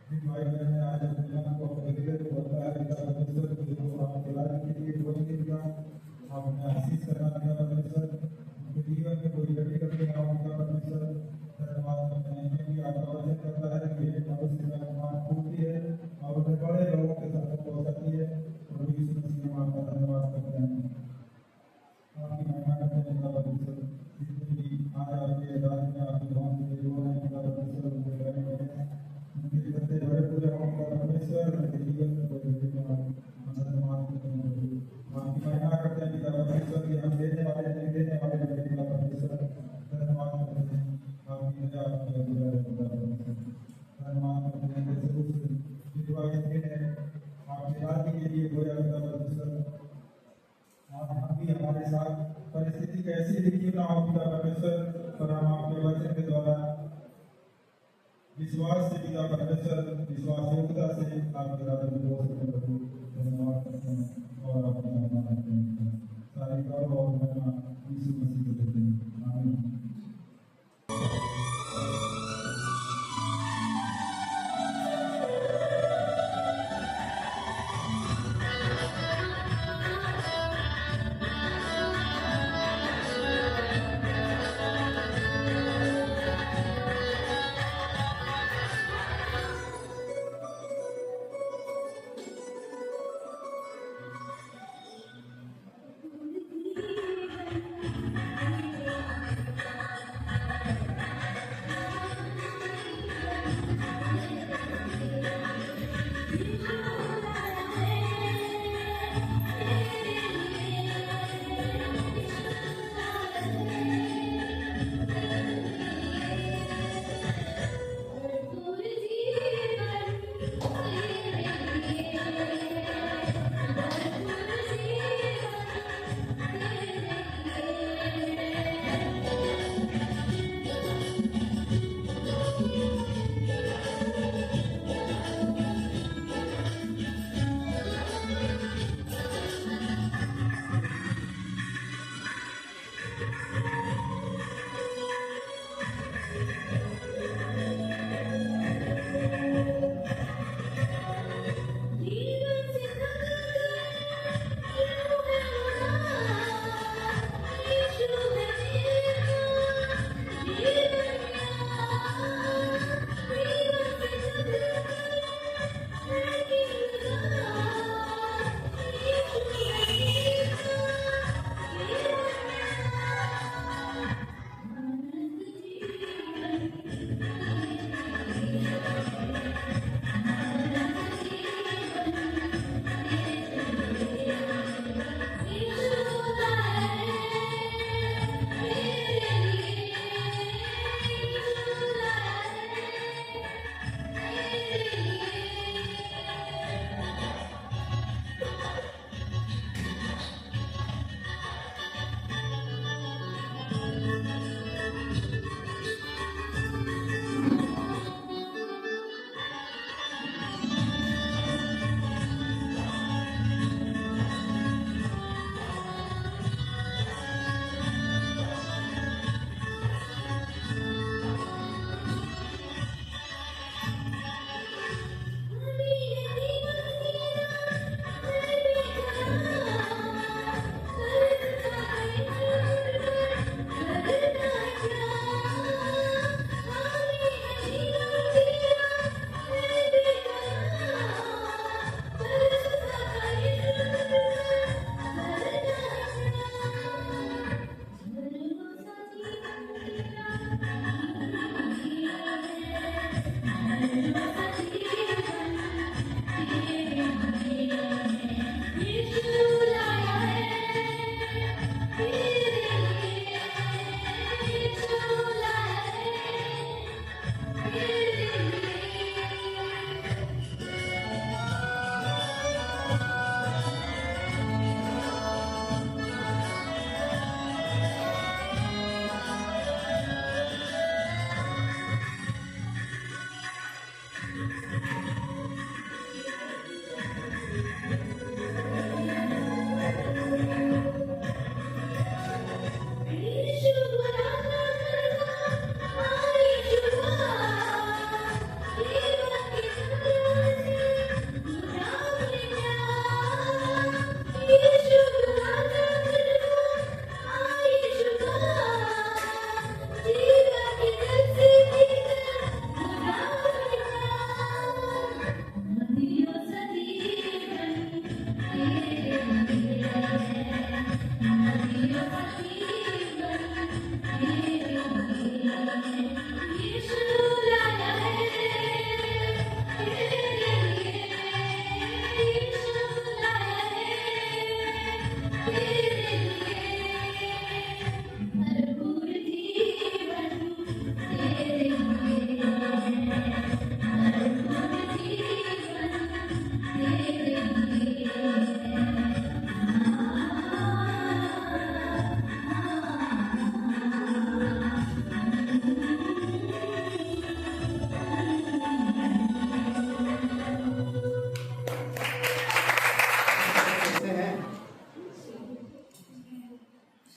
जिन भाई बहन ने आज अपने मन को, अपने हृदय को बताया पिता परमेश्वर, जो आपके राज्य के लिए बोलेंगे पिता, आप आप उन्हें आशीष करना दिया परमेश्वर, उनके जीवन में कोई घटी करके ना होगा परमेश्वर। धन्यवाद करते हैं क्योंकि आपका वचन कहता है कि ये मनुष्य का निर्माण पूर्ति है और उन्हें बड़े लोगों के साथ पहुंचाती है। प्रभु यीशु मसीह में आपका धन्यवाद करते हैं, आपकी महिमा करते हैं पिता परमेश्वर। जितने भी आज आपके राज्य में आपके भवन के लोग हैं पिता परमेश्वर, उनके रहने वाले हैं, उनके करते बड़े पूरे होंगे परमेश्वर, उनके जीवन में कोई घटी ना हो। धन्यवाद करते हैं प्रभु, आपकी महिमा करते हैं पिता परमेश्वर कि हम देने वाले नहीं देने वाले हैं पिता परमेश्वर। धन्यवाद करते हैं आपकी दया आपकी अधूरा है पिता परमेश्वर। धन्यवाद करते हैं जैसे उस विधवा स्त्री ने आपके राज्य के लिए बोया पिता परमेश्वर, आप हम भी हमारे साथ परिस्थिति कैसी भी क्यों ना हो पिता परमेश्वर, पर हम आपके वचन के द्वारा विश्वास से पिता परमेश्वर, विश्वास योग्यता से आपके राज्य में बोल सकते प्रभु। धन्यवाद करते हैं और आपकी महिमा करते हैं, सारी गौरव और महिमा यीशु मसीह को देते हैं। आमीन।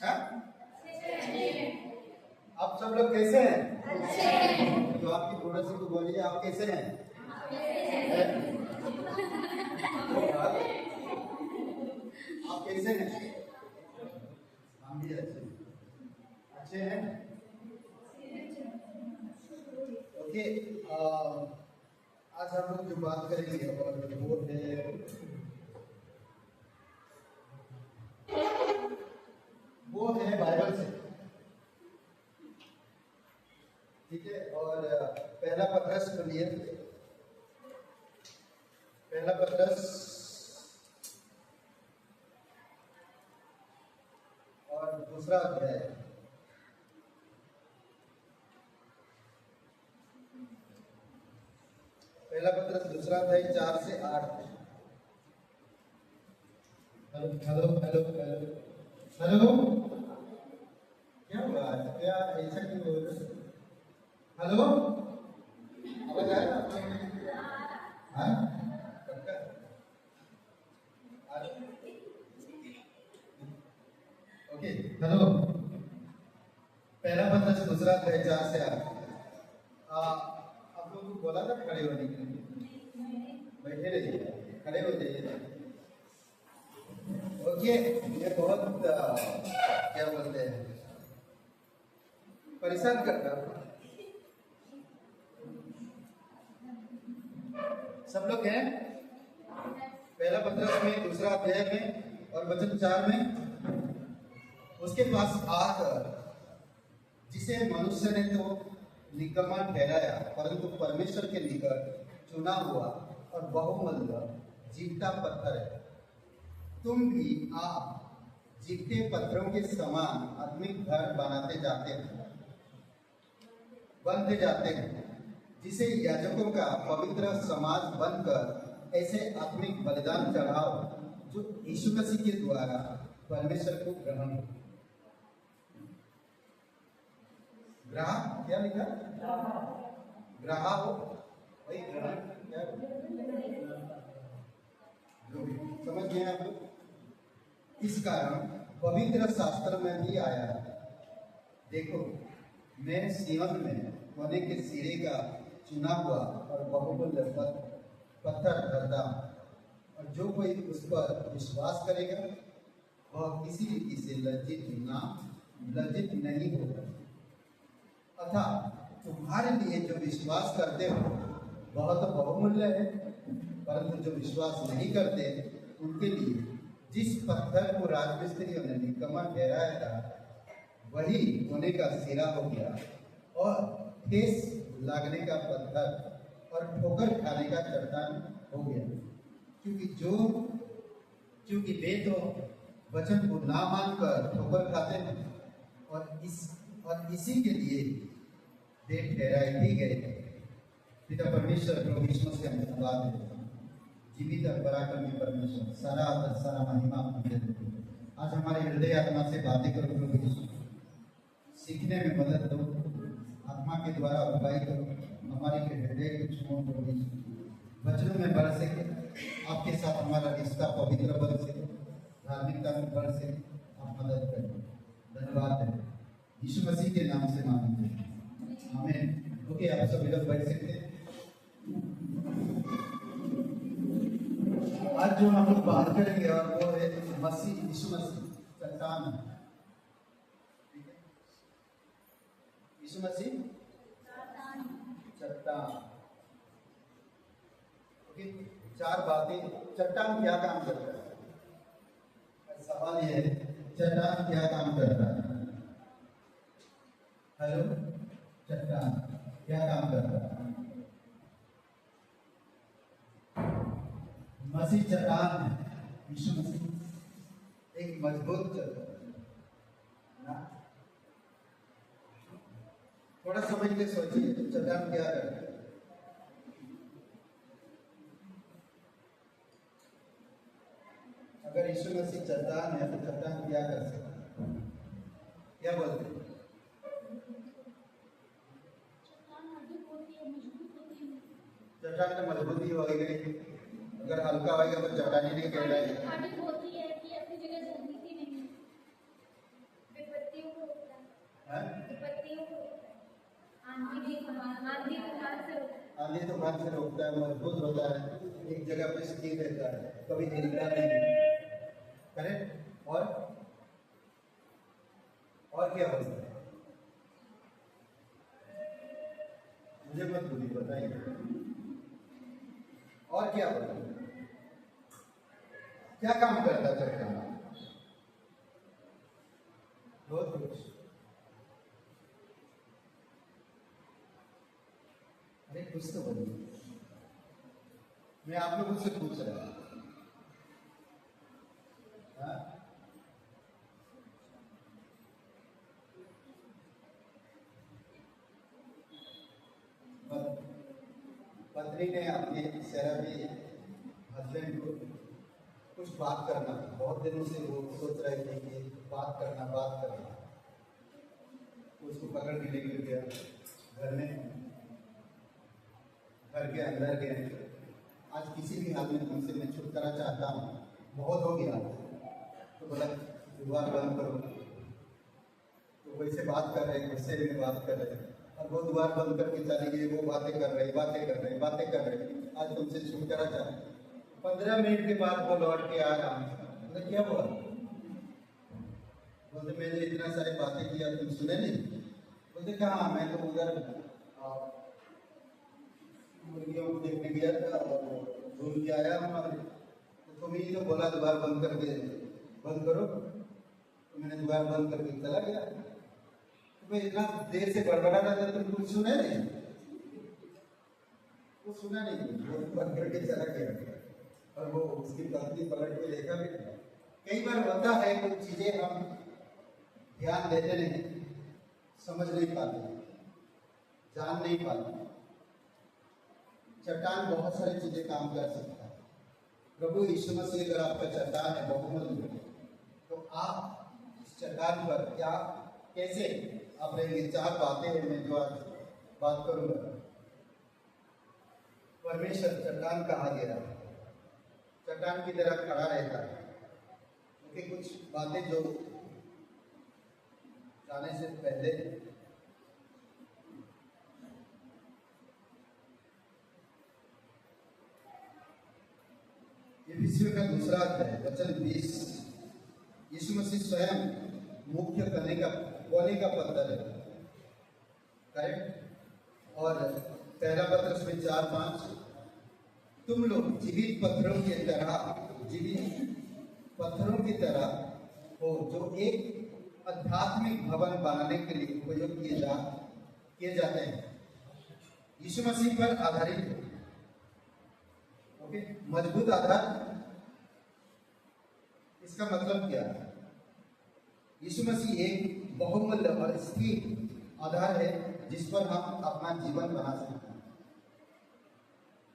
हाँ? आप सब लोग कैसे हैं? तो आपकी पड़ोसी को बोलिए आप कैसे हैं? आप कैसे हैं? हम भी अच्छे हैं। ओके, आज हम लोग जो बात करेंगे और वो है बाइबल से, ठीक है। और पहला पत्रस सुनिए, पहला पत्रस और दूसरा अध्याय, पहला पत्रस दूसरा अध्याय 4 से 8। Hello hello hello hello hello, क्या हुआ? क्या ऐसा क्यों हो रहा है? हेलो, आवाज आ रहा है? हाँ, पक्का? Okay, hello. पहला पत्रस दूसरा अध्याय 4 से 8। आप लोगों को बोला था खड़े होने के लिए, बैठे रहिए, खड़े हो जाइए। ओके, ये बहुत क्या बोलते हैं, परेशान करता है। सब लोग हैं? पहला पत्रस में दूसरा अध्याय में और वचन 4 में, उसके पास आकर जिसे मनुष्य ने तो निकम्मा ठहराया, परंतु परमेश्वर के निकट चुना हुआ और बहुमूल्य जीवता पत्थर है। तुम भी आप जीवते पत्थरों के समान आत्मिक घर बनते जाते हैं, जिसे याजकों का पवित्र समाज बनकर ऐसे आत्मिक बलिदान चढ़ाओ जो यीशु मसीह के द्वारा परमेश्वर को ग्रहण हो। ग्रहण क्या लिखा? ग्रहा हो भाई, ग्रहण क्या समझ गए आप लोग? इस कारण पवित्र शास्त्र में भी आया है, देखो मैं सिय्योन में सोने के सिरे का चुना हुआ और बहुमूल्य पत्थर धरता हूं, और जो कोई उस पर विश्वास करेगा वह किसी रीति से लज्जित नहीं होगा। अतः तुम्हारे लिए जो विश्वास करते हो वह तो बहुमूल्य है, परंतु जो विश्वास नहीं करते उनके लिए जिस पत्थर को राजमिस्त्रियों ने निकम्मा ठहराया था वही होने का सिरा हो गया और ठेस लागने का पत्थर और ठोकर खाने का चट्टान हो गया, क्योंकि वे तो वचन को ना मानकर ठोकर खाते हैं और इसी के लिए वे ठहराए भी गए। पिता परमेश्वर प्रभु यीशु मसीह का धन्यवाद है, जीवित और पराक्रमी परमेश्वर, सारा आदर सारा महिमा आपको दे देते हैं। आज हमारे हृदय आत्मा से बातें करो प्रभु यीशु, सीखने में मदद दो, आत्मा के द्वारा अगुवाई करो, हमारे हृदय को छुओ प्रभु यीशु, वचनों में बढ़ सके, आपके साथ हमारा रिश्ता पवित्र बन सके, धार्मिकता में बढ़ सके, आप मदद करें। धन्यवाद है, यीशु मसीह के नाम से मांगते हैं, आमीन। ओके, आप सभी लोग बैठ सकते हैं। आज जो हम लोग बात करेंगे और वो है मसीह, यीशु मसीह चट्टान है, ठीक है? यीशु मसीह चट्टान। ओके, 4 बातें। चट्टान क्या काम करता है? सवाल यह है, चट्टान क्या काम करता है? हेलो, चट्टान क्या काम करता है? मसीह चट्टान है, यीशु मसीह एक मजबूत चट्टान ना। थोड़ा समझ के सोचिए, चट्टान क्या करता है? अगर यीशु मसीह चट्टान है तो चट्टान क्या कर सकता है? क्या बोलते हैं? चट्टान तो मजबूती हो गई, अगर हल्का होगा तो चट्टान ही नहीं कहलाएगा। आंधी तूफान से रोकता है, मजबूत होता है, एक जगह पे स्थिर रहता है, कभी हिलता नहीं। करेक्ट। और क्या होता है? मुझे मत बोलिए, बताइए और क्या होता है? क्या काम करता है चट्टान? बहुत कुछ। अरे कुछ तो बोलिए, मैं आप लोगों से पूछ रहा हूं। हाँ? पत्नी ने अपने शराबी हस्बैंड को कुछ बात करना, बहुत दिनों से वो सोच रहे थे कि बात करना। उसको पकड़ के लेकर गया घर में, घर के अंदर गए। आज किसी भी हाल में तुमसे मैं छुटकारा चाहता हूँ, बहुत हो गया। तो बोला द्वार बंद करो। तो वैसे बात कर रहे, गुस्से में बात कर रहे, और वो द्वार बंद करके चली गई। वो बातें कर रहे। आज तुमसे छुटकारा चाह। 15 मिनट के बाद वो लौट के आ रहा। बोले क्या हुआ? बोलते मैंने इतना सारी बातें किया, तुम सुने नहीं? बोलते कहाँ, मैं तो उधर मुर्गियों को देखने गया था और ढूंढ के आया हूँ। तो तुम ही तो बोला द्वार बंद करो। तो मैंने द्वार बंद करके चला गया। तो मैं इतना देर से बड़बड़ा रहा था, तुम कुछ सुने नहीं? वो सुना नहीं, वो बंद करके चला गया। और वो उसकी पत्नी पलट के देखा भी। कई बार होता है कुछ चीजें हम ध्यान देते नहीं, समझ नहीं पाते, जान नहीं पाते। चट्टान बहुत सारी चीजें काम कर सकता है। प्रभु यीशु मसीह अगर आपका चट्टान है, बहुमूल्य, तो आप इस चट्टान पर क्या कैसे आप रहेंगे? 4 बातें हैं मैं जो आज बात करूंगा। परमेश्वर चट्टान कहा गया, चट्टान की तरह खड़ा रहता है। क्योंकि कुछ बातें जो जाने से पहले विषय का दूसरा अध्याय वचन 20, यीशु मसीह स्वयं मुख्य कोने का पत्थर है। करेक्ट। और पहला पत्र में 4:5, तुम लोग जीवित पत्थरों की तरह हो, जो एक आध्यात्मिक भवन बनाने के लिए उपयोग किए जाते हैं, यीशु मसीह पर आधारित है। ओके, मजबूत आधार। इसका मतलब क्या है? यीशु मसीह एक बहुमूल्य और स्थिर आधार है जिस पर हम अपना जीवन बना सकते हैं।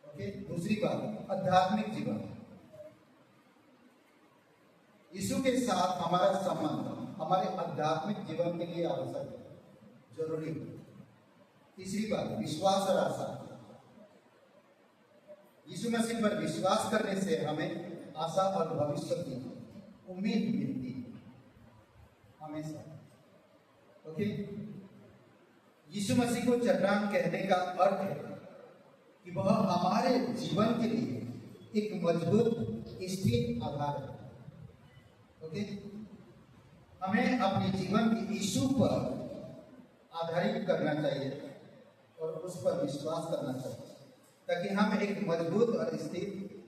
ओके, दूसरी बात, आध्यात्मिक जीवन। यीशु के साथ हमारा संबंध हमारे आध्यात्मिक जीवन के लिए आवश्यक है, जरूरी है। तीसरी बात, विश्वास और आशा। यीशु मसीह पर विश्वास करने से हमें आशा और भविष्य की उम्मीद मिलती है हमेशा। ओके, यीशु मसीह को चट्टान कहने का अर्थ है कि वह हमारे जीवन के लिए एक मजबूत स्थिर आधार है। ओके, हमें अपने जीवन की यीशु पर आधारित करना चाहिए और उस पर विश्वास करना चाहिए, ताकि हम एक मजबूत और स्थिर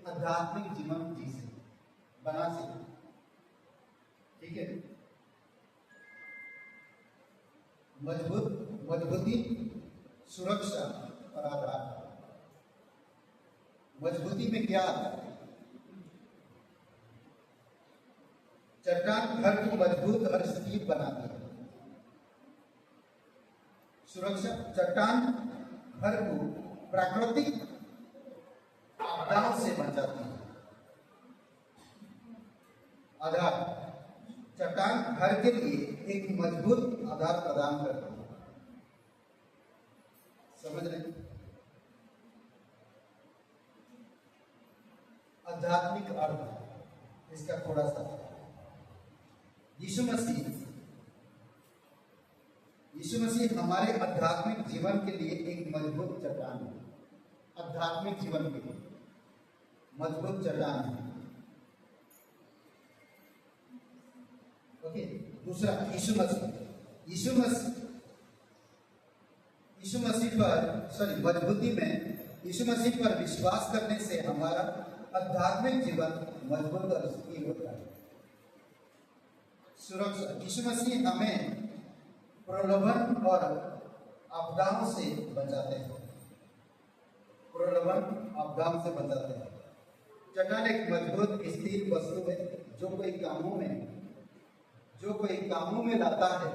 आध्यात्मिक जीवन जी सकें, बना सकें। ठीक है, मजबूती, सुरक्षा और आधार। मजबूती में क्या आता है? चट्टान घर को मजबूत और स्थिर बनाती है। सुरक्षा, चट्टान घर को प्राकृतिक आपदाओं से बचाती है। आधार, चट्टान घर के लिए एक मजबूत आधार प्रदान करती है। समझ रहे? आध्यात्मिक अर्थ इसका थोड़ा सा, यीशु यीशु मसीह हमारे आध्यात्मिक जीवन के लिए एक मजबूत चट्टान है। आध्यात्मिक जीवन के लिए मजबूत चट्टान है। ओके, दूसरा यीशु मसीह पर मजबूती में यीशु मसीह पर विश्वास करने से हमारा आध्यात्मिक जीवन मजबूत और स्थिर होता है। सुरक्षा, यीशु मसीह हमें प्रलोभन और आपदाओं से बचाते हैं। प्रलोभन आपदाओं से बचाते हैं। चट्टान एक मजबूत स्थिर वस्तु है जो कोई कामों में लाता है।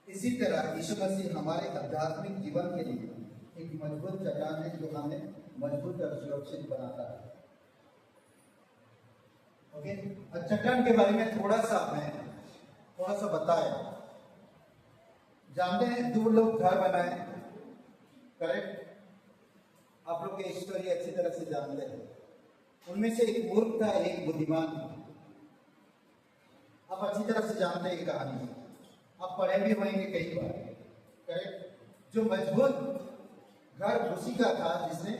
इसी तरह यीशु मसीह हमारे आध्यात्मिक जीवन के लिए एक मजबूत चट्टान है जो हमें मजबूत और सुरक्षित बनाता है। ओके, चट्टान के बारे में थोड़ा सा बताया। जानते हैं, दो लोग घर बनाए, करेक्ट? आप लोग की स्टोरी अच्छी तरह से जानते हैं। उनमें से एक मूर्ख था, एक बुद्धिमान था। आप अच्छी तरह से जानते हैं कहानी, आप पढ़े भी होंगे कई बार, करेक्ट? जो मजबूत घर उसी का था जिसने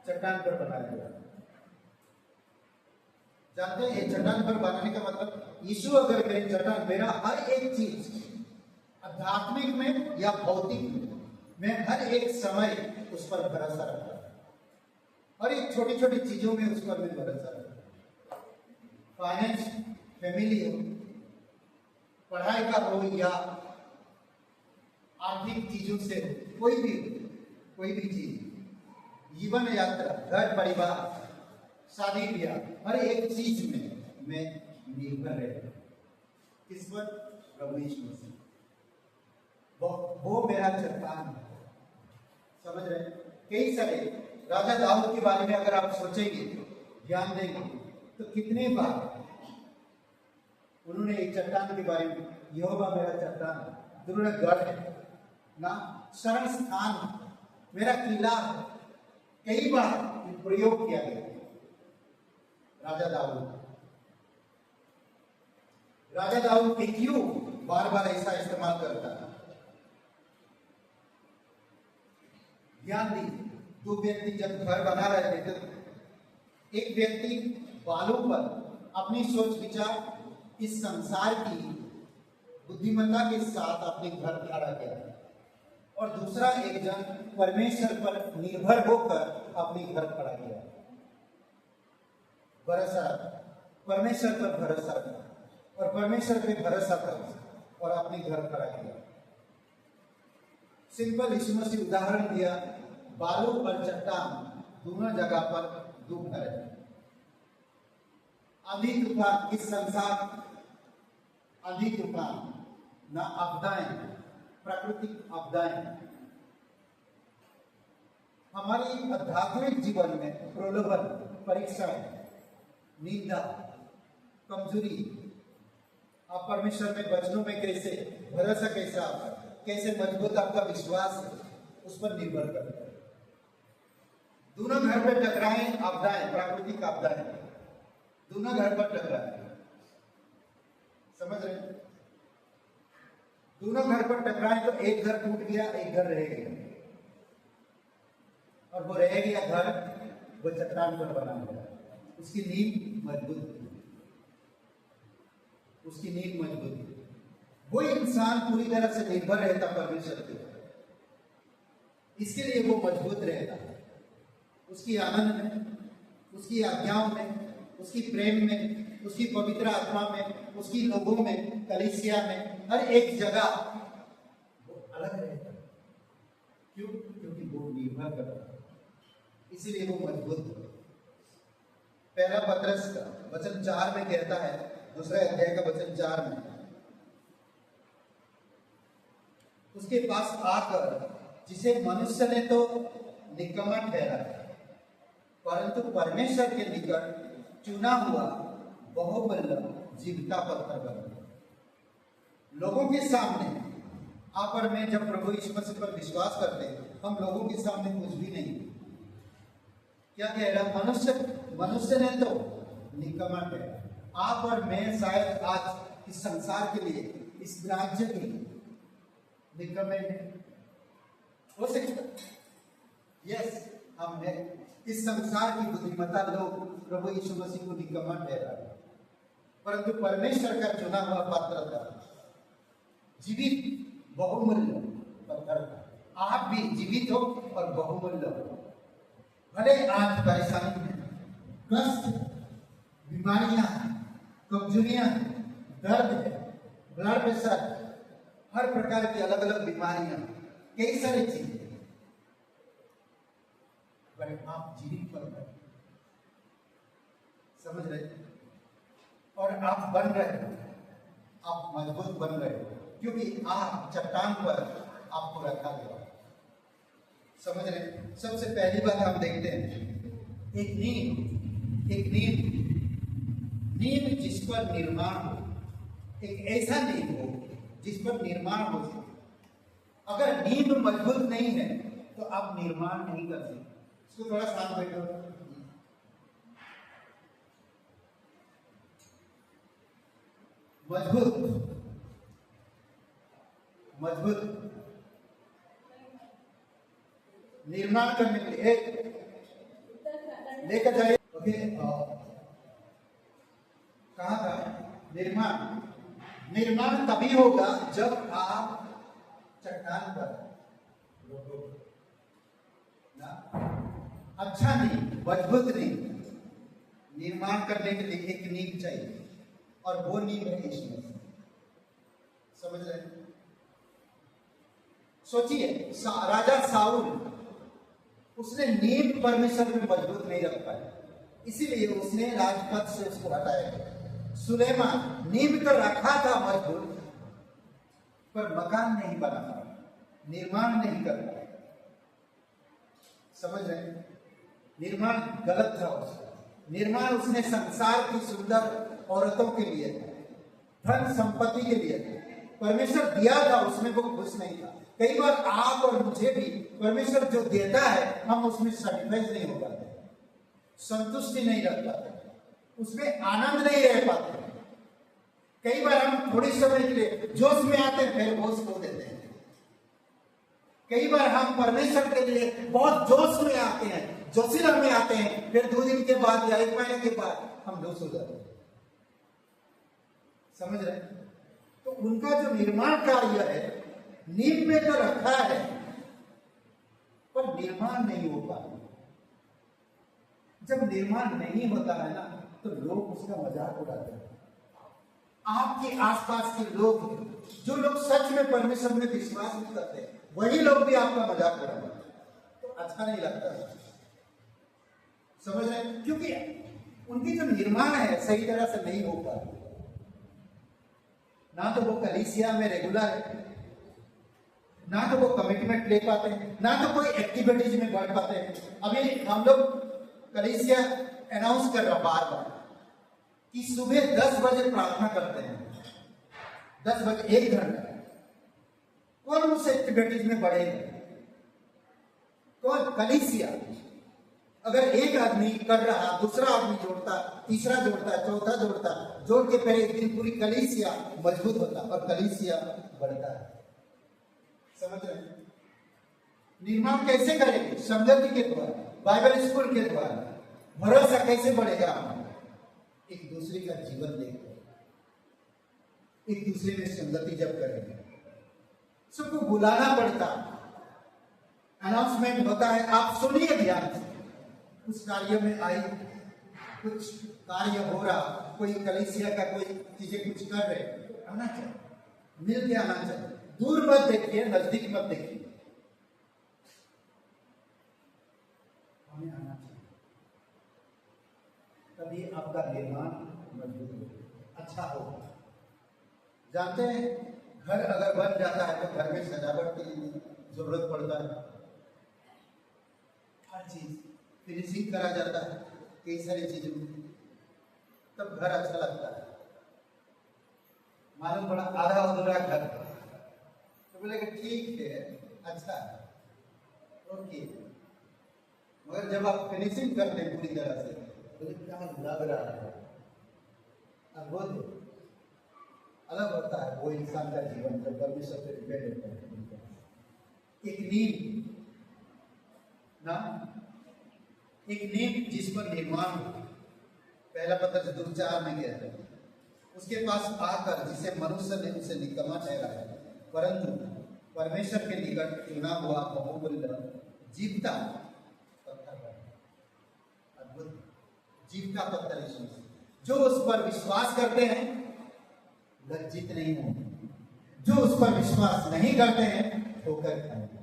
चट्टान पर बनाया गया। जानते हैं, ये चट्टान पर बनाने का मतलब, यीशु अगर मेरे चट्टान, मेरा हर एक चीज आध्यात्मिक में या भौतिक में, मैं हर एक समय उस पर भरोसा रखता हूं। हर एक छोटी छोटी चीजों में उस पर मैं भरोसा रखता हूं। फाइनेंस, फैमिली हो, पढ़ाई का हो या आर्थिक चीजों से कोई भी चीज, जीवन यात्रा, घर परिवार, शादी ब्याह, हर एक चीज में मैं निर्भर रहता हूं। किस पर? प्रभु यीशु मसीह। वो मेरा चट्टान है। समझ रहे? कई सारे राजा दाऊद के बारे में अगर आप सोचेंगे, ध्यान देंगे, तो कितने बार उन्होंने एक चट्टान के बारे में, यहोवा मेरा चट्टान है, दुर्गढ़ है ना, शरण स्थान, मेरा किला है, कई बार प्रयोग किया गया। राजा दाऊद ने क्यों बार बार ऐसा इस्तेमाल करता है? ध्यान दीजिए, दो व्यक्ति जब घर बना रहे थे, तो एक व्यक्ति बालों पर अपनी सोच विचार, इस संसार की बुद्धिमत्ता के साथ अपने घर खड़ा किया, और दूसरा एक जन परमेश्वर पर निर्भर होकर अपने घर खड़ा किया। परमेश्वर पर भरोसा रखा और परमेश्वर पे भरोसा कर और अपने घर खड़ा किया। सिंपल यीशु मसीह उदाहरण दिया, बालू और चट्टान दोनों जगह पर दो घर है। आंधी तूफान, इस संसार, आंधी तूफान ना आपदाएं, प्राकृतिक आपदाएं हमारी आध्यात्मिक जीवन में प्रलोभन, परीक्षाएं, निंदा, कमजोरी, आप परमेश्वर में वचनों में कैसे भरोसा, कैसे मजबूत आपका विश्वास है, उस पर निर्भर करता है। दोनों घर पर टकराएं, आपदाएं, प्राकृतिक आपदाएं, दोनों घर पर टकराएं। समझ रहे? दोनों घर पर टकराएं तो एक घर टूट गया, एक घर रह गया, और वो रह गया घर, वो चट्टान पर बना हुआ, उसकी नींव मजबूत थी, उसकी नींव मजबूत थी। वो इंसान पूरी तरह से निर्भर रहता परमेश्वर पे, इसके लिए वो मजबूत रहता, उसकी आनंद में, उसकी आज्ञाओं में, उसकी प्रेम में, उसकी पवित्र आत्मा में, उसकी लोगों में, कलीसिया में, हर एक जगह वो अलग रहता। क्यों? क्योंकि वो निर्भर करता, इसीलिए वो मजबूत हो। पहला पत्रस का वचन 4 में कहता है, दूसरा अध्याय का वचन 4 में, उसके पास आकर, जिसे मनुष्य ने तो निकम्मा ठहरा, परंतु परमेश्वर के निकट चुना हुआ बहुबल्लभ जीविता पत्थर बन गया। लोगों के सामने आप और मैं जब प्रभु यीशु मसीह पर विश्वास करते हैं, हम लोगों के सामने कुछ भी नहीं। क्या कह रहा? मनुष्य ने तो निकम्मा ठहरा। आप और मैं शायद आज इस संसार के लिए, इस राज्य के लिए निकम्मे हैं? हो सकता है? यस, हम हैं। इस संसार की बुद्धिमत्ता लोग प्रभु यीशु मसीह को निकम्मा ठहरा, परंतु परमेश्वर का चुना हुआ पात्र था, जीवित बहुमूल्य पत्थर था। आप भी जीवित हो और बहुमूल्य हो। भले आज परेशानी है, कष्ट, बीमारियां, कमजोरियां, दर्द है, ब्लड प्रेशर, हर प्रकार की अलग अलग बीमारियां, कई सारी चीजें, पर आप जीवित बन रहे, समझ रहे, और आप बन रहे हो, आप मजबूत बन रहे हो, क्योंकि आप चट्टान पर आपको रखा गया। समझ रहे? सबसे पहली बात हम देखते हैं, एक नींव जिस पर निर्माण हो, एक ऐसा नींव हो जिस पर निर्माण हो सके। अगर नींव मजबूत नहीं है तो आप निर्माण नहीं कर सकते। इसको थोड़ा शांत बैठो। मजबूत निर्माण करने के लिए लेकर जाइए। ओके, कहा था निर्माण तभी होगा जब आप चट्टान पर ना, अच्छा नहीं, मजबूत नहीं, निर्माण करने के लिए एक नींव चाहिए, और वो नींव है यीशु मसीह। समझ रहे हैं? सोचिए, राजा साउल, उसने नींव परमेश्वर में मजबूत नहीं रख पाया, इसीलिए उसने राजपद से उसको हटाया गया। सुलेमान नींव तो रखा था मजबूत, पर मकान नहीं बना पाया, निर्माण नहीं कर पाया। समझ रहे हैं? निर्माण गलत था उसका। निर्माण उसने संसार की सुंदर औरतों के लिए, धन संपत्ति के लिए परमेश्वर दिया था, उसमें वो खुश नहीं था। कई बार आप और मुझे भी परमेश्वर जो देता है, हम उसमें सेटिस्फाइड नहीं हो पाते, संतुष्टि नहीं रख पाते, उसमें आनंद नहीं रह पाते। कई बार हम थोड़ी समय के लिए जोश में आते हैं, फिर होश खो देते हैं। कई बार हम परमेश्वर के लिए बहुत जोश में आते हैं, जोशीला में आते हैं, फिर 2 दिन के बाद या 1 महीने के बाद हम लूज हो जाते हैं। समझ रहे हैं? तो उनका जो निर्माण कार्य है, नींव में तो रखा है, पर निर्माण नहीं हो पाता। जब निर्माण नहीं होता है ना, तो लोग उसका मजाक उड़ाते हैं। आपके आसपास के लोग, जो लोग सच में परमेश्वर में विश्वास नहीं करते, वही लोग भी आपका मजाक उड़ाते हैं, तो अच्छा नहीं लगता है। समझ रहे हैं? क्योंकि उनकी जो निर्माण है सही तरह से नहीं हो पाता, ना तो वो कलीसिया में रेगुलर है, ना तो वो कमिटमेंट ले पाते हैं, ना तो कोई एक्टिविटीज में बढ़ पाते हैं। अभी हम लोग कलीसिया अनाउंस कर रहा बार बार कि सुबह 10 बजे प्रार्थना करते हैं, 10 बजे 1 घंटा। कौन उस एक्टिविटीज में बढ़ेगा? कौन? कलीसिया। अगर एक आदमी कर रहा, दूसरा आदमी जोड़ता, तीसरा जोड़ता, चौथा जोड़ता, जोड़ के पहले एक दिन पूरी कलीसिया मजबूत होता और कलीसिया बढ़ता है। समझ रहे हैं? निर्माण कैसे करेंगे? संगति के द्वारा, बाइबल स्कूल के द्वारा। भरोसा कैसे बढ़ेगा? एक दूसरे का जीवन देखकर, एक दूसरे में संगति जब करेंगे। सबको बुलाना पड़ता, अनाउंसमेंट होता है, आप सुनिए ध्यान से। उस कार्य में आई, कुछ कार्य हो रहा, कोई कलीसिया का कोई चीजें कुछ कर रहे, आना चाहिए, मिल के आना चाहिए। दूर मत देखिए, नजदीक मत देखिए, हमें आना चाहिए, तभी आपका निर्माण मजबूत होगा, अच्छा होगा। जानते हैं, घर अगर बन जाता है तो घर में सजावट के लिए जरूरत पड़ता है, हर चीज फिनिशिंग करा जाता है, कई सारी चीजों में, तब घर अच्छा लगता है। मालूम पड़ा आधा अधूरा घर, तो बोलेगा ठीक है, अच्छा है, ओके। मगर जब आप फिनिशिंग करते हैं पूरी तरह से, तो क्या लग रहा है, अद्भुत अलग होता है, वो इंसान का जीवन जो परमेश्वर पे डिपेंड होता है। एक नींव ना, एक नींव जिस पर निर्माण हो। पहला पत्र 2:4 में कहता है, उसके पास आकर जिसे मनुष्य ने उसे निकम्मा ठहराया, परंतु परमेश्वर के निकट चुना हुआ बहुमूल्य जीवता पत्थर, अद्भुत जीवता पत्थर यीशु, जो उस पर विश्वास करते हैं लज्जित नहीं होंगे, जो उस पर विश्वास नहीं करते हैं ठोकर खाएंगे।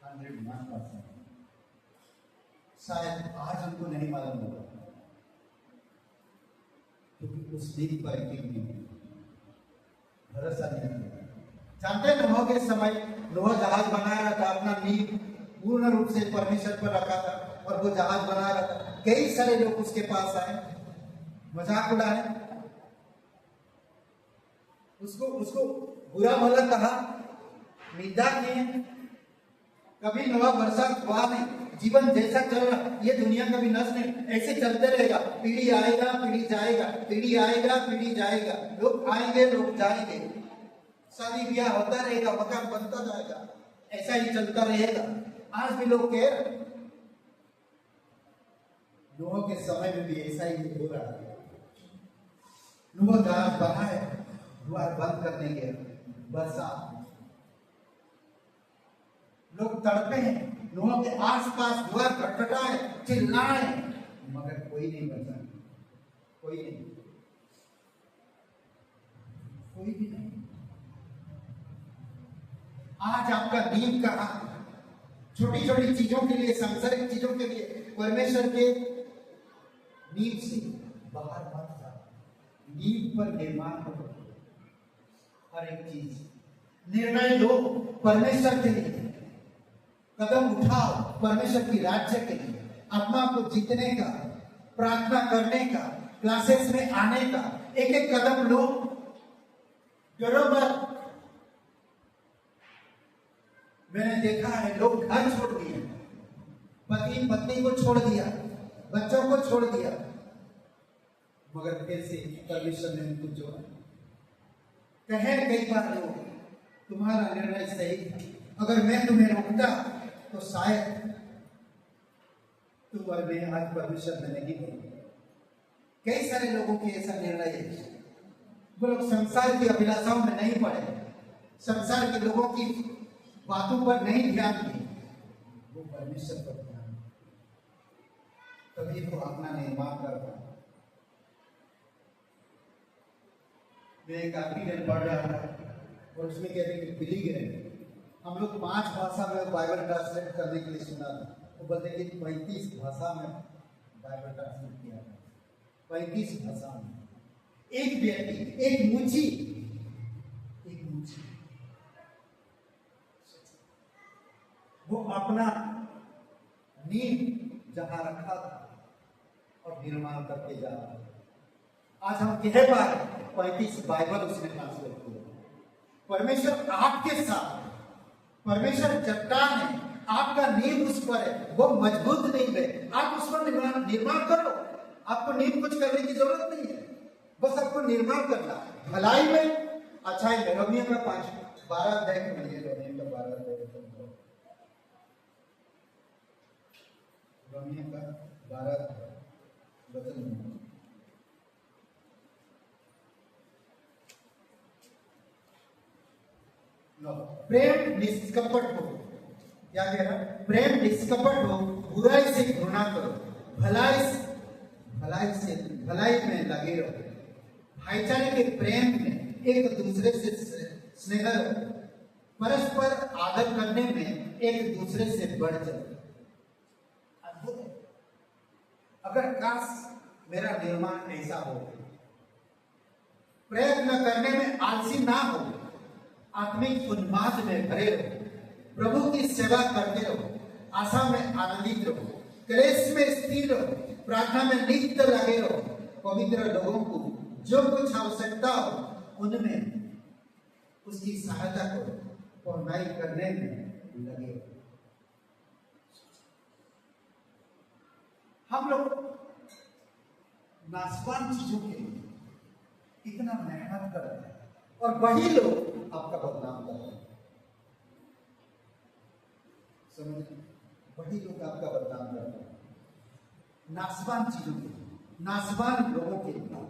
101%। शायद आज हमको नहीं मालूम होगा, क्योंकि उस दिन पर भरोसा नहीं किया। जानते हैं नोह के समय नोह जहाज बना रहा था, अपना नींव पूर्ण रूप से परमेश्वर पर रखा था और वो जहाज बना रहा था। कई सारे लोग उसके पास आए, मजाक उड़ाए, उसको बुरा भला कहा, निंदा किए। कभी नोह बरसात हुआ नहीं, जीवन जैसा चल रहा ये दुनिया कभी नष्ट नहीं, ऐसे चलते रहेगा। पीढ़ी आएगा, पीढ़ी जाएगा, पीढ़ी आएगा, पीढ़ी जाएगा, लोग आएंगे, लोग जाएंगे, शादी ब्याह होता रहेगा, मकान बनता जाएगा, ऐसा ही चलता रहेगा। आज भी लोग कह रहे, नोह के समय में भी ऐसा ही हो रहा है। नोह जहाज बनाए, द्वार बंद करने के, बरसात, लोग तड़पे हैं, नोह के आसपास द्वार खटखटाए, चिल्लाए, मगर कोई नहीं बचा, कोई नहीं, कोई भी नहीं। आज आपका नींव कहाँ? छोटी छोटी चीजों के लिए, सांसारिक चीजों के लिए परमेश्वर के नींव से बाहर मत जाओ। नींव पर निर्माण करो, हर एक चीज निर्णय लो परमेश्वर के लिए, कदम उठाओ परमेश्वर की राज्य के लिए, अपना को जीतने का, प्रार्थना करने का, क्लासेस में आने का, एक एक कदम लो, डरो मत। मैंने देखा है लोग घर छोड़ दिए, पति पत्नी को छोड़ दिया, बच्चों को छोड़ दिया, मगर फिर से परमेश्वर ने उनको जोड़ा। कहे कई बार लोग, तुम्हारा निर्णय सही था, अगर मैं तुम्हें रोकता तो शायद तुम और मैं आज परमेश्वर में नहीं होंगे। कई सारे लोगों के ऐसा निर्णय है, वो लोग संसार की अभिलाषाओं में नहीं पड़े, संसार के लोगों की बातों पर नहीं ध्यान दिए, वो परमेश्वर पर ध्यान, तभी तो अपना निर्माण करता। मैं एक आर्टिकल पढ़ रहा था और उसमें कहते हैं कि बिलीग्रेन, हम लोग 5 भाषा में बाइबल ट्रांसलेट करने के लिए सुना था, वो बोलते हैं कि 35 भाषा में बाइबल ट्रांसलेट किया था, 35 भाषा में। एक व्यक्ति, एक मुंशी, वो अपना नींव जहां रखा था और निर्माण करके जा रहा है। आज हम कह पा रहे 35 बाइबल उसने ट्रांसलेट किया। परमेश्वर आपके साथ, परमेश्वर चट्टान है, आपका नींव उस पर है, वो मजबूत नहीं है, आप उस पर निर्माण करो। आपको नींव कुछ करने की जरूरत नहीं है, बस आपको निर्माण करना, भलाई में, अच्छाई में। रोमियो का 12 अध्याय में मिलिए, रोमियो का 12 अध्याय, रोमियो का 12 अध्याय वचन। प्रेम निष्कपट हो, क्या कह रहा? प्रेम निष्कपट हो, बुराई से घृणा करो, भलाई में लगे रहो, भाईचारे के प्रेम में एक दूसरे से स्नेह रखो, परस्पर आदर करने में एक दूसरे से बढ़ जाओ। अद्भुत है। अगर काश मेरा निर्माण ऐसा हो, प्रयत्न करने में आलसी ना हो, आत्मिक उन्माद में भरे रहो, प्रभु की सेवा करते रहो, आशा में आनंदित रहो, क्लेश में स्थिर रहो, प्रार्थना में नित्य लगे रहो, पवित्र लोगों को जो कुछ आवश्यकता हो उनमें उसकी सहायता करो, पढ़ाई करने में लगे रहो। हम लोग नाशवान चीजों के लिए इतना मेहनत कर रहे हैं, और वही लोग आपका बदनाम कर रहे हैं। समझ, वही लोग आपका बदनाम कर रहे हैं। नासवान चीजों के लिए, नासवान लोगों के लिए।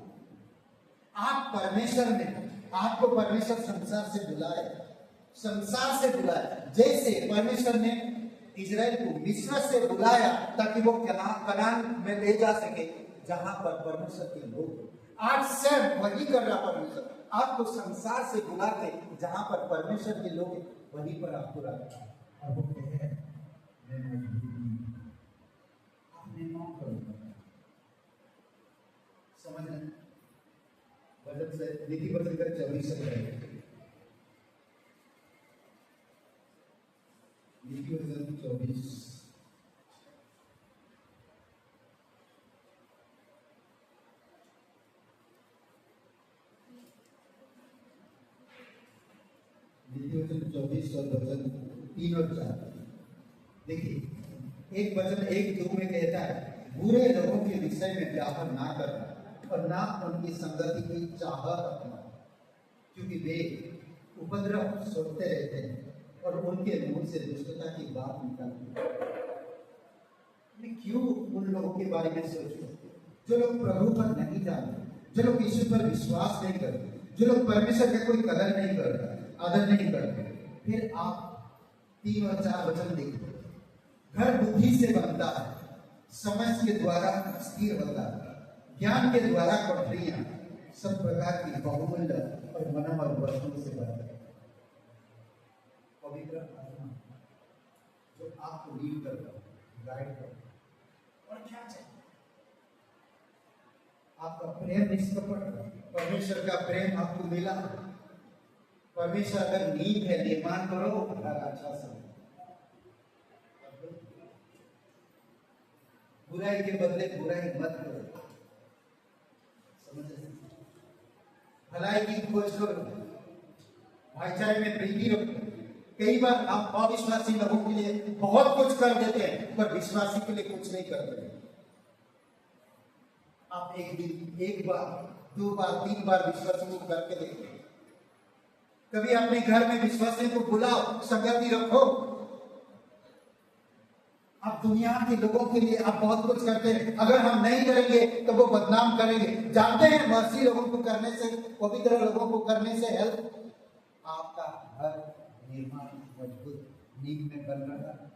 आप परमेश्वर में, आपको परमेश्वर संसार से बुलाए, संसार से बुलाए। जैसे परमेश्वर ने इजराइल को मिस्र से बुलाया ताकि वो कनान में ले जा सके जहां पर परमेश्वर के लोग। आज स्वयं वही कर रहा परमेश्वर, आपको संसार से बुला के जहां पर परमेश्वर के लोग वहीं पर आपको रखा। और वो कहे मैं मजबूर नहीं, आपने मौन करो। समझ रहे? वचन से नीति वचन का 24 है। नीति वचन 24 और वचन 3 और 4। देखिए, एक वचन 1-2 में कहता है बुरे लोगों के विषय में व्यापार ना करना और ना उनकी संगति की चाहत रखना, क्योंकि वे उपद्रव सोचते रहते हैं और उनके मुंह से दुष्टता की बात निकलती है। मैं क्यों उन लोगों के बारे में सोचूं जो लोग प्रभु पर नहीं जानते, जो लोग यीशु पर विश्वास नहीं करते, जो लोग परमेश्वर का कोई कदर नहीं करता, आदर नहीं करते। फिर आप 3 और 4 वचन देखिए। घर बुद्धि से बनता है, समझ के द्वारा स्थिर होता है, ज्ञान के द्वारा कोठरियां सब प्रकार की बहुमूल्य और मनोहर वस्तुओं से बनता है। पवित्र आत्मा जो आपको लीड करता है, गाइड करता है। और क्या चाहिए? आपका प्रेम निष्कपट, परमेश्वर का प्रेम आपको मिला। परमेश्वर अगर नींव है, निर्माण करो अच्छा से। बुराई के बदले बुराई मत करो, समझ रहे? भलाई की खोज करो, भाईचारे में प्रीति रखो। कई बार आप अविश्वासी लोगों के लिए बहुत कुछ कर देते हैं पर विश्वासी के लिए कुछ नहीं करते। आप एक दिन, एक बार, 2 बार, 3 बार विश्वासियों को करके देखो। कभी अपने घर में विश्वासियों को बुलाओ, संगति रखो। अब दुनिया के लोगों के लिए आप बहुत कुछ करते हैं, अगर हम नहीं करेंगे तो वो बदनाम करेंगे। जानते हैं मसीही लोगों को करने से, पवित्र लोगों को करने से हेल्प, आपका घर निर्माण मजबूत नींव में बन रहा है।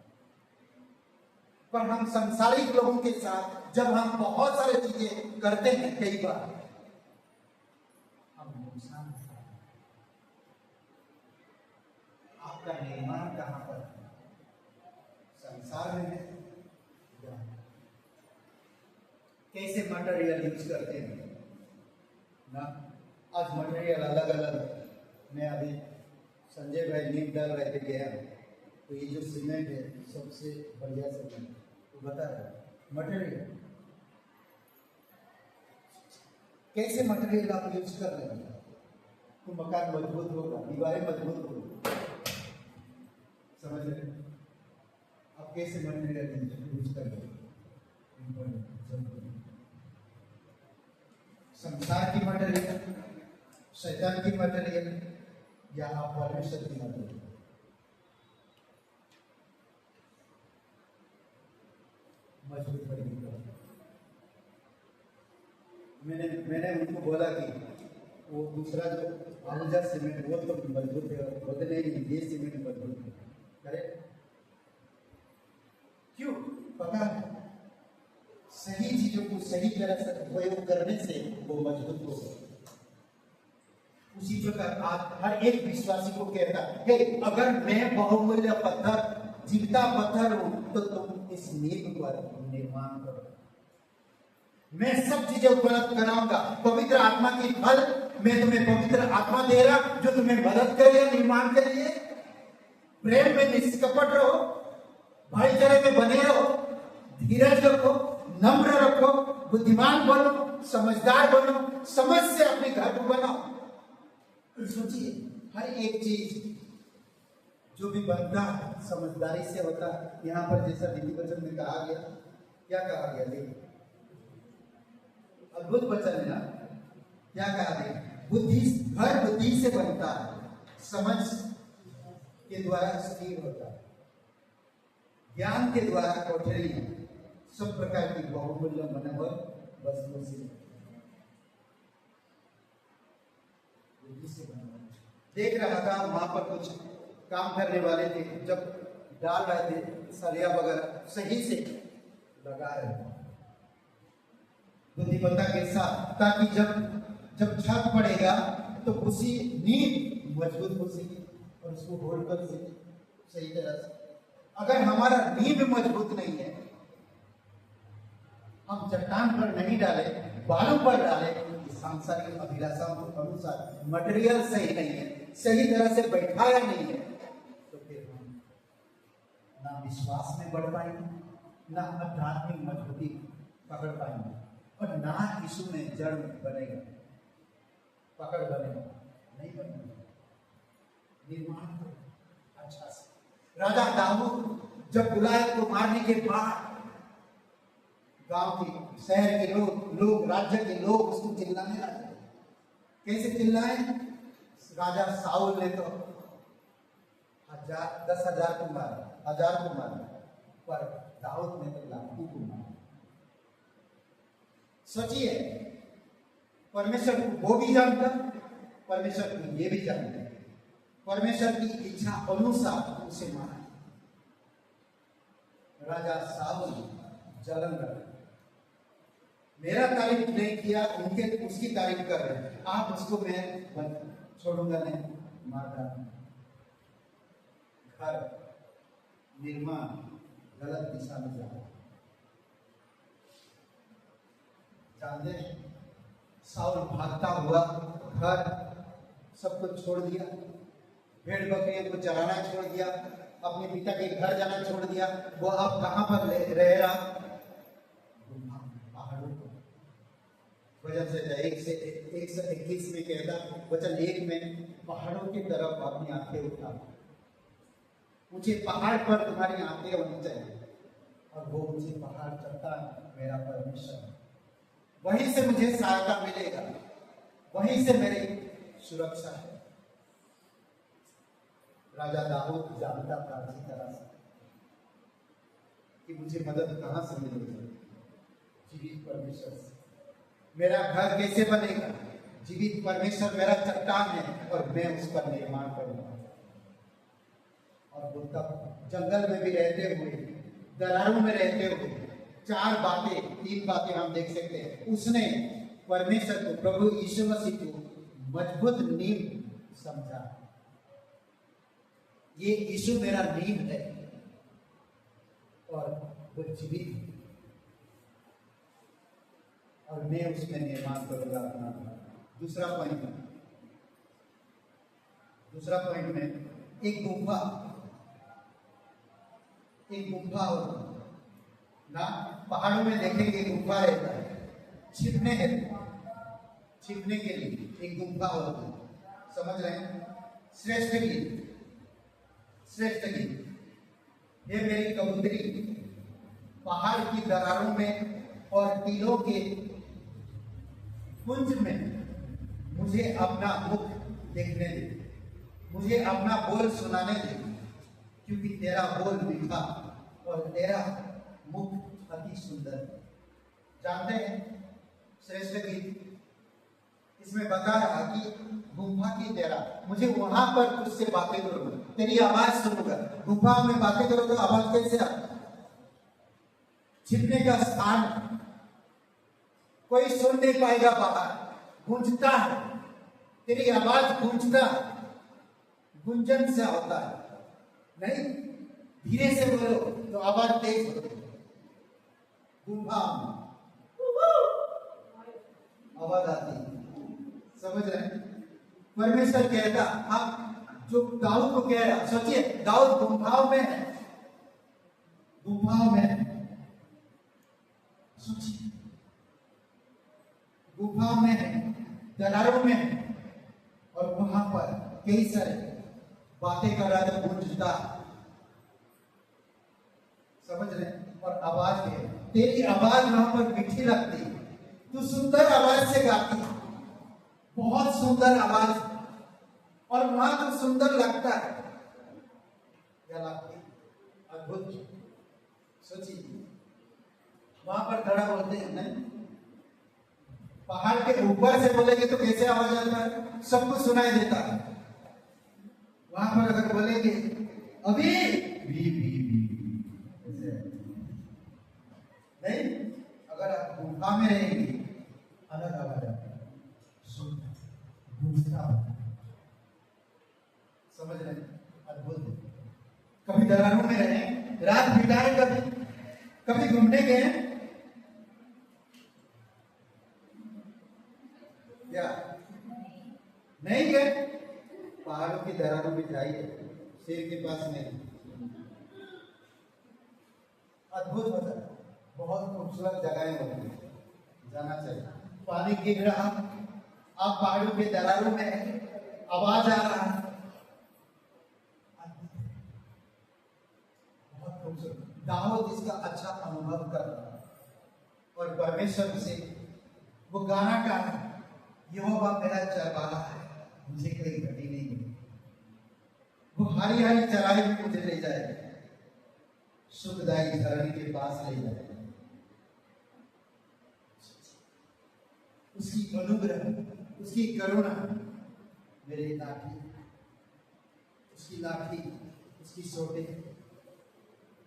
पर हम संसारिक लोगों के साथ जब हम बहुत सारी चीजें करते हैं, कई बार हम नुकसान होता है। आपका निर्माण कहां पर है? संसार में है या कैसे मटेरियल यूज करते हैं ना? आज मटेरियल अलग अलग। मैं अभी संजय भाई नींव डाल रहे थे, गया तो ये जो सीमेंट है सबसे बढ़िया सीमेंट, वो बता रहा मटेरियल कैसे मटेरियल आप यूज कर रहे हैं तो मकान मजबूत होगा, दीवारें मजबूत होगी। समझ रहे? आप कैसे मटेरियल यूज कर रहे हैं? संसार की मटेरियल, शैतान की मटेरियल या आप परमेश्वर की मटेरियल? मजबूत करेंगे। मैंने उनको बोला कि वो दूसरा जो आहूजा सीमेंट वो तो मजबूत है, बोलते नहीं ये सीमेंट मजबूत है। करेक्ट? क्यों? पता है सही चीजों को सही तरह से उपयोग करने से वो मजबूत हो सकते। उसी प्रकार आज हर एक विश्वासी को कहता है, अगर मैं बहुमूल्य पत्थर, जीवता पत्थर हूं तो तुम इस नींव पर निर्माण करो। मैं सब चीजें उपलब्ध कराऊंगा। पवित्र आत्मा की फल मैं तुम्हें पवित्र आत्मा दे रहा जो तुम्हें मदद करेगा निर्माण के लिए। प्रेम में निष्कपट रहो, भाईचारे में बने रहो, धीरज रखो, नम्र रखो, बुद्धिमान बनो, समझदार बनो, समझ से अपने घर को बनाओ। सोचिए हर एक चीज जो भी बनता है समझदारी से होता है। यहाँ पर जैसा नीति वचन में कहा गया, क्या कहा गया? देखिए अद्भुत वचन है ना, क्या कहा गया? बुद्धि, हर बुद्धि से बनता है, समझ के द्वारा स्थिर होता है, ज्ञान के द्वारा कोठरी सब प्रकार की बहुमूल्य मनोबल वस्तुओं से देख रहा था। वहां पर कुछ काम करने वाले थे, जब डाल रहे थे सरिया वगैरह सही से लगा रहे थे बुद्धिमत्ता के साथ, ताकि जब छत पड़ेगा तो उसी नींव मजबूत हो सके और उसको होल्ड कर सके सही तरह से। अगर हमारा नींव मजबूत नहीं है, हम चट्टान पर नहीं डाले, बालू पर डाले, सांसारिक अभिलाषाओं के अनुसार मटेरियल सही नहीं है, सही तरह से बैठाया नहीं है, तो फिर हम ना विश्वास में बढ़ पाएंगे, ना आध्यात्मिक मजबूती पकड़ पाएंगे, और ना यीशु में जड़ बनेगा, पकड़ बनेगा, नहीं बनेगा। निर्माण करो अच्छा से। राजा दाऊद जब गुलायत को मारने के बाद गांव के, शहर के लोग राज्य के लोग उसको चिल्लाने लगे। कैसे चिल्लाए? राजा साउल ने तो 10,000 को मारा, 1000 को मारा, पर दाऊद ने तो लाखों को मारा। सोचिए, परमेश्वर को वो भी जानता, परमेश्वर को ये भी जानता, परमेश्वर की इच्छा अनुसार उसे मारा। राजा साउल जलन रहा, मेरा तारीफ नहीं किया, उनके उसकी तारीफ कर रहे हैं। आप उसको मैं छोड़ूंगा नहीं, मार डालूंगा। घर निर्माण गलत दिशा में जा रहा है। जानते हैं, साउल भागता हुआ घर सब कुछ छोड़ दिया, भेड़ बकरियों को चराना छोड़ दिया, अपने पिता के घर जाना छोड़ दिया। वो अब कहां पर रह रहा? वचन से 121 में कहता, वचन 1 में, पहाड़ों की तरफ अपनी आंखें उठा, ऊंचे पहाड़ पर तुम्हारी आंखें होनी चाहिए, और वो ऊंचे पहाड़ चढ़ता मेरा परमेश्वर, वहीं से मुझे सहायता मिलेगा, वहीं से मेरी सुरक्षा है। राजा दाऊद जानता था अच्छी तरह से कि मुझे मदद कहां से मिलेगी, जीवित परमेश्वर से। मेरा घर कैसे बनेगा? जीवित परमेश्वर मेरा चट्टान है, और मैं उस पर निर्माण करूंगा। और वो तब जंगल में भी रहते हुए, दरारों में रहते हुए, 3 बातें हम देख सकते हैं। उसने परमेश्वर को, प्रभु यीशु मसीह को मजबूत नींव समझा। ये यीशु मेरा नींव है और वो जीवित है, और मैं उसमें निर्माण करूंगा अपना। दूसरा पॉइंट में एक गुफा होती ना, पहाड़ों में देखेंगे गुफा रहता है, छिपने के लिए एक गुफा होती है, समझ रहे हैं? श्रेष्ठ गीत, ये मेरी कबूतरी पहाड़ की दरारों में और टीलों के कुंज में मुझे अपना मुख देखने दे, मुझे अपना बोल सुनाने दे, क्योंकि तेरा बोल मीठा और तेरा मुख अति सुंदर है। जानते हैं श्रेष्ठ गीत इसमें बता रहा कि गुफा की तेरा, मुझे वहां पर तुझसे बातें करूंगा, तेरी आवाज सुनूंगा। गुफा में बातें करो तो आवाज कैसे आती? छिपने का स्थान कोई सुन नहीं पाएगा, बाहर गूंजता है, तेरी आवाज गूंजता है, गुंजन से होता है। नहीं, धीरे से बोलो तो आवाज तेज होती है। गुफा आवाज आती है, समझ रहे हैं? परमेश्वर कहता, आप जो दाऊद को कह रहा, सोचिए दाऊद गुफाओं में है, सोचिए गुफाओं में है, दरारों में है, और वहां पर कई सारे बातें कर रहा था, गूंजता, समझ रहे? और आवाज है, तेरी आवाज वहां पर मीठी लगती, तू सुंदर आवाज से गाती, बहुत सुंदर आवाज, और वहां तो सुंदर लगता है, क्या लगती है? अद्भुत। सोचिए वहां पर खड़ा बोलते हैं नहीं, पहाड़ के ऊपर से बोलेंगे तो कैसे आवाज आता है, सब कुछ सुनाई देता है। वहां पर अगर बोलेंगे अभी भी ऐसे नहीं, अगर आप गुफा में रहेंगे अलग आवाज आता है, गूंजता है। समझ रहे हैं? अद्भुत है। कभी दरारों में रहे, रात बिताए, कभी घूमने गए क्या? नहीं गए? पहाड़ों की दरारों में जाइए, शेर के पास नहीं। अद्भुत होता है, बहुत खूबसूरत जगहें होती है, जाना चाहिए। पानी गिर रहा, आप पहाड़ों के दरारों में, आवाज आ रहा है, बहुत खूबसूरत। दाऊद इसका अच्छा अनुभव कर रहा है और परमेश्वर से वो गाना गा रहा है, यहोवा मेरा चरवाहा है, मुझे कोई घटी नहीं मिली। वो हरी हरी चराई में मुझे ले जाए, सुखदायी धरणी के पास ले जाए। उसकी अनुग्रह, उसकी करुणा, मेरे लाठी, उसकी लाठी, उसकी सोटे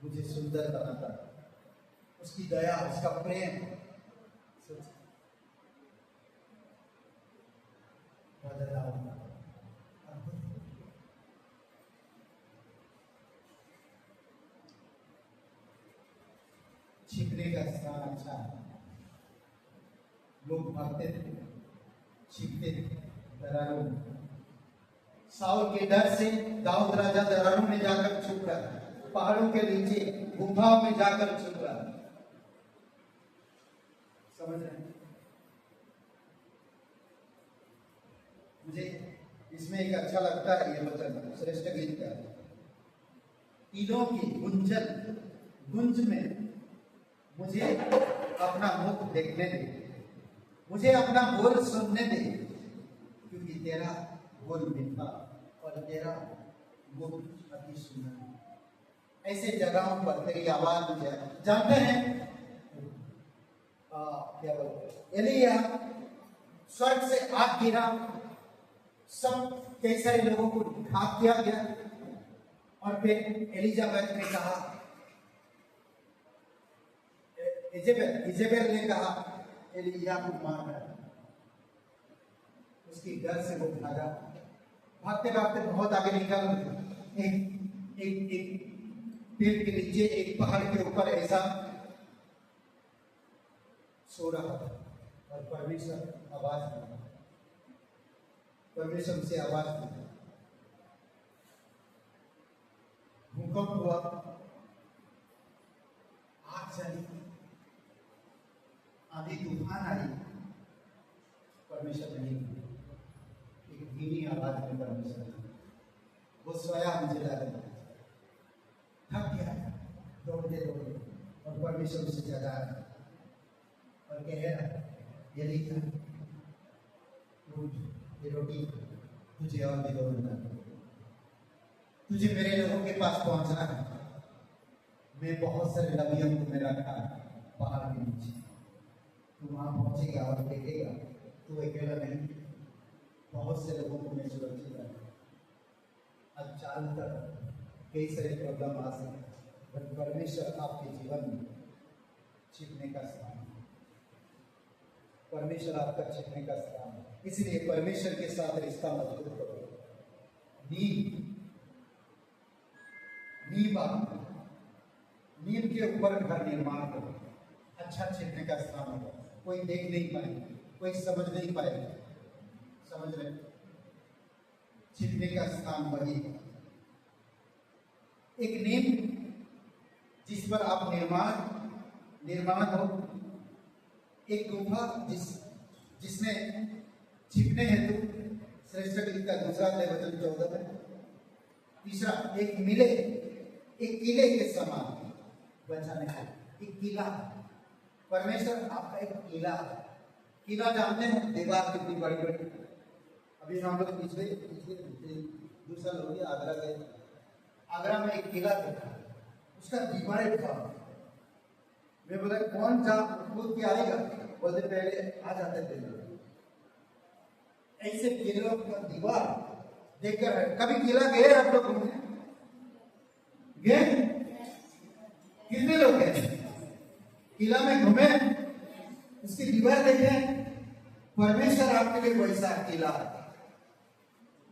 मुझे सुंदर बनाता है, उसकी दया, उसका प्रेम। छिपने का स्थान अच्छा है, लोग भागते थे, छिपते थे दरारों में। साउल के डर से दाऊद राजा दरारों में जाकर छुप रहा है, पहाड़ों के नीचे गुफाओं में जाकर छुप रहा है। समझ रहे हैं? मुझे इसमें एक अच्छा लगता है ये वचन, श्रेष्ठ गीत का, ईदों की गुंज में मुझे अपना मुख देखने दे, मुझे अपना बोल सुनने दे, क्योंकि तेरा बोल मीठा और तेरा मुख अति सुंदर। ऐसे जगहों पर तेरी आवाज मुझे, जानते हैं क्या बोलते हैं, एलिया स्वर्ग से आग गिरा, सब कई सारे लोगों को ढाक दिया गया, और फिर एलिजाबेथ ने कहा, इजेबेल ने कहा एलिया को मार डाला। उसकी डर से वो भागा, भागते भागते बहुत आगे निकल, एक पेड़ के नीचे, एक पहाड़ के ऊपर ऐसा सो रहा था, और परमेश्वर आवाज दिया, परमेश्वर से आवाज दी, भूकंप हुआ, आग चली, आंधी तूफान आई, परमेश्वर नहीं, एक धीमी आवाज में परमेश्वर, वो सोया मुझे लगा, थक गया दौड़ते दौड़ते, और परमेश्वर उसे जगा और कह रहा, एलिया उठ, ये रोटी तुझे और भी दौड़ना, तुझे मेरे लोगों के पास पहुंचना है। मैं बहुत सारे लवियों को मैं रखा पहाड़ के नीचे, तू वहां पहुंचेगा और देखेगा तू अकेला नहीं, बहुत से लोगों को मैं सुरक्षित रखा। अब चारों तरफ कई सारे प्रॉब्लम आ सकते, पर परमेश्वर आपके जीवन में छिपने का स्थान है, परमेश्वर आपका छिपने का स्थान है। इसलिए परमेश्वर के साथ रिश्ता मजबूत करो। नींव के ऊपर घर निर्माण करो, अच्छा छिपने का स्थान होगा, कोई देख नहीं पाएगा, कोई समझ नहीं पाएगा। समझ रहे? छिपने का स्थान वही है, एक नींव जिस पर आप निर्माण हो, एक गुफा जिसमें छिपने हेतु श्रेष्ठ गीत का दूसरा वचन 14 में, तीसरा एक किले के समान बचाने का एक किला। परमेश्वर आपका एक किला है। किला जानते हैं, दीवार कितनी बड़ी बड़ी, अभी हम लोग पिछले पिछले 2 साल हो गया आगरा गए। आगरा में एक किला देखा, उसका दीवारें था। मैं बोला कौन जा कूद के आएगा, बोलते पहले आ जाते थे लोग। ऐसे किलों का दीवार देखकर है। कभी किला गए आप लोग घूमने? गए? कितने लोग गए? किला में घूमे, उसकी दीवार देखे। परमेश्वर आपके लिए वैसा किला है।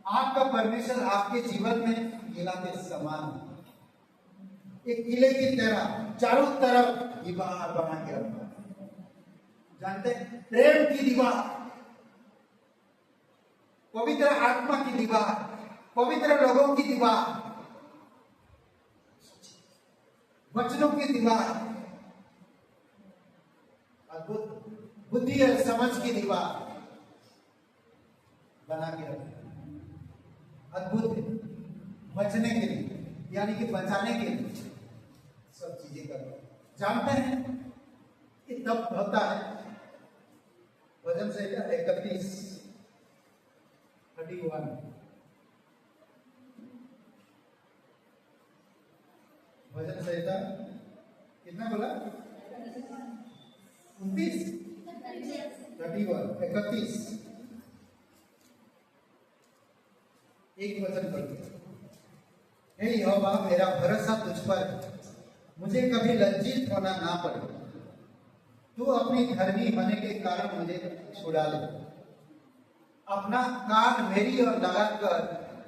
आपका परमेश्वर आपके जीवन में किला के समान है। एक किले की तरह चारों तरफ दीवार बना के रखा। जानते हैं? प्रेम की दीवार, पवित्र आत्मा की दीवार, पवित्र लोगों की दीवार, वचनों की दीवार, अद्भुत बुद्धि और समझ की दीवार बना के रखे। अद्भुत है। बचने के लिए, यानी कि बचाने के लिए सब चीजें कर रहे। जानते हैं कि तब होता है वजन से 31 वजन संहिता कितना बोला? 29 31 एक वचन पढ़ते। हे यहोवा, मेरा भरोसा तुझ पर है, मुझे कभी लज्जित होना ना पड़े। तू अपनी धर्मी होने के कारण मुझे छुड़ा ले। अपना कान मेरी ओर लगाकर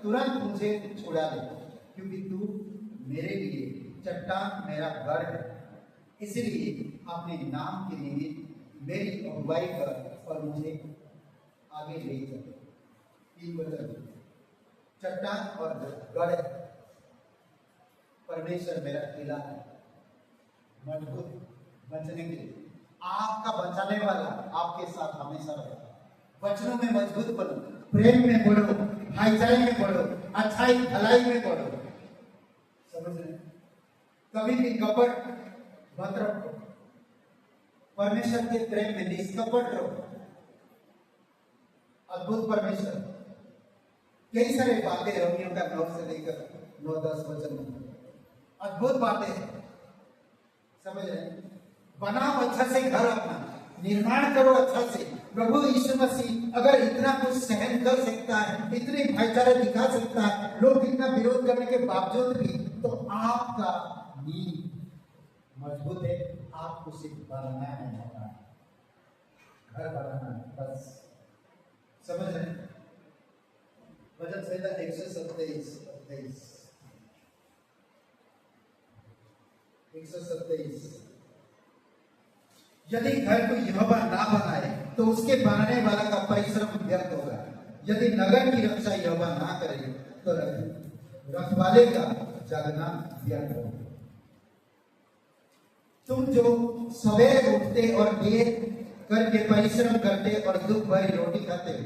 तुरंत मुझे छुड़ा ले, क्योंकि तू मेरे लिए चट्टान मेरा गढ़ है। इसलिए अपने नाम के निमित्त मेरी अगुवाई कर और मुझे आगे ले चल। 3 वचन, चट्टान और गढ़ है। परमेश्वर मेरा किला है, मजबूत बचने के लिए। आपका बचाने वाला आपके साथ हमेशा रहेगा। वचनों में मजबूत बनो, प्रेम में बढ़ो, भाईचारे में बढ़ो, अच्छाई भलाई में बढ़ो। समझ रहे? कभी भी कपट मत रखो, परमेश्वर के प्रेम में निष्कपट रहो। अद्भुत परमेश्वर, कई सारे बातें रोमियों का 9 से लेकर 9-10 वचन में अद्भुत बातें हैं। समझ रहे? बनाओ अच्छा से घर, अपना निर्माण करो अच्छा से। प्रभु यीशु मसीह अगर इतना कुछ सहन कर सकता है, इतनी भाईचारा दिखा सकता है, लोग इतना विरोध करने के बावजूद भी, तो आपका नींव मजबूत है। आपको सिर्फ बनाना है, घर बनाना है बस। समझ रहे? वचन संहिता 127। यदि घर को यहोवा ना बनाए तो उसके बनाने वाला का परिश्रम व्यर्थ होगा। यदि नगर की रक्षा यहोवा ना करे तो रखवाले का जागना व्यर्थ होगा। तुम जो सवेरे उठते और देर करके परिश्रम करते और दुख भरी रोटी खाते हो,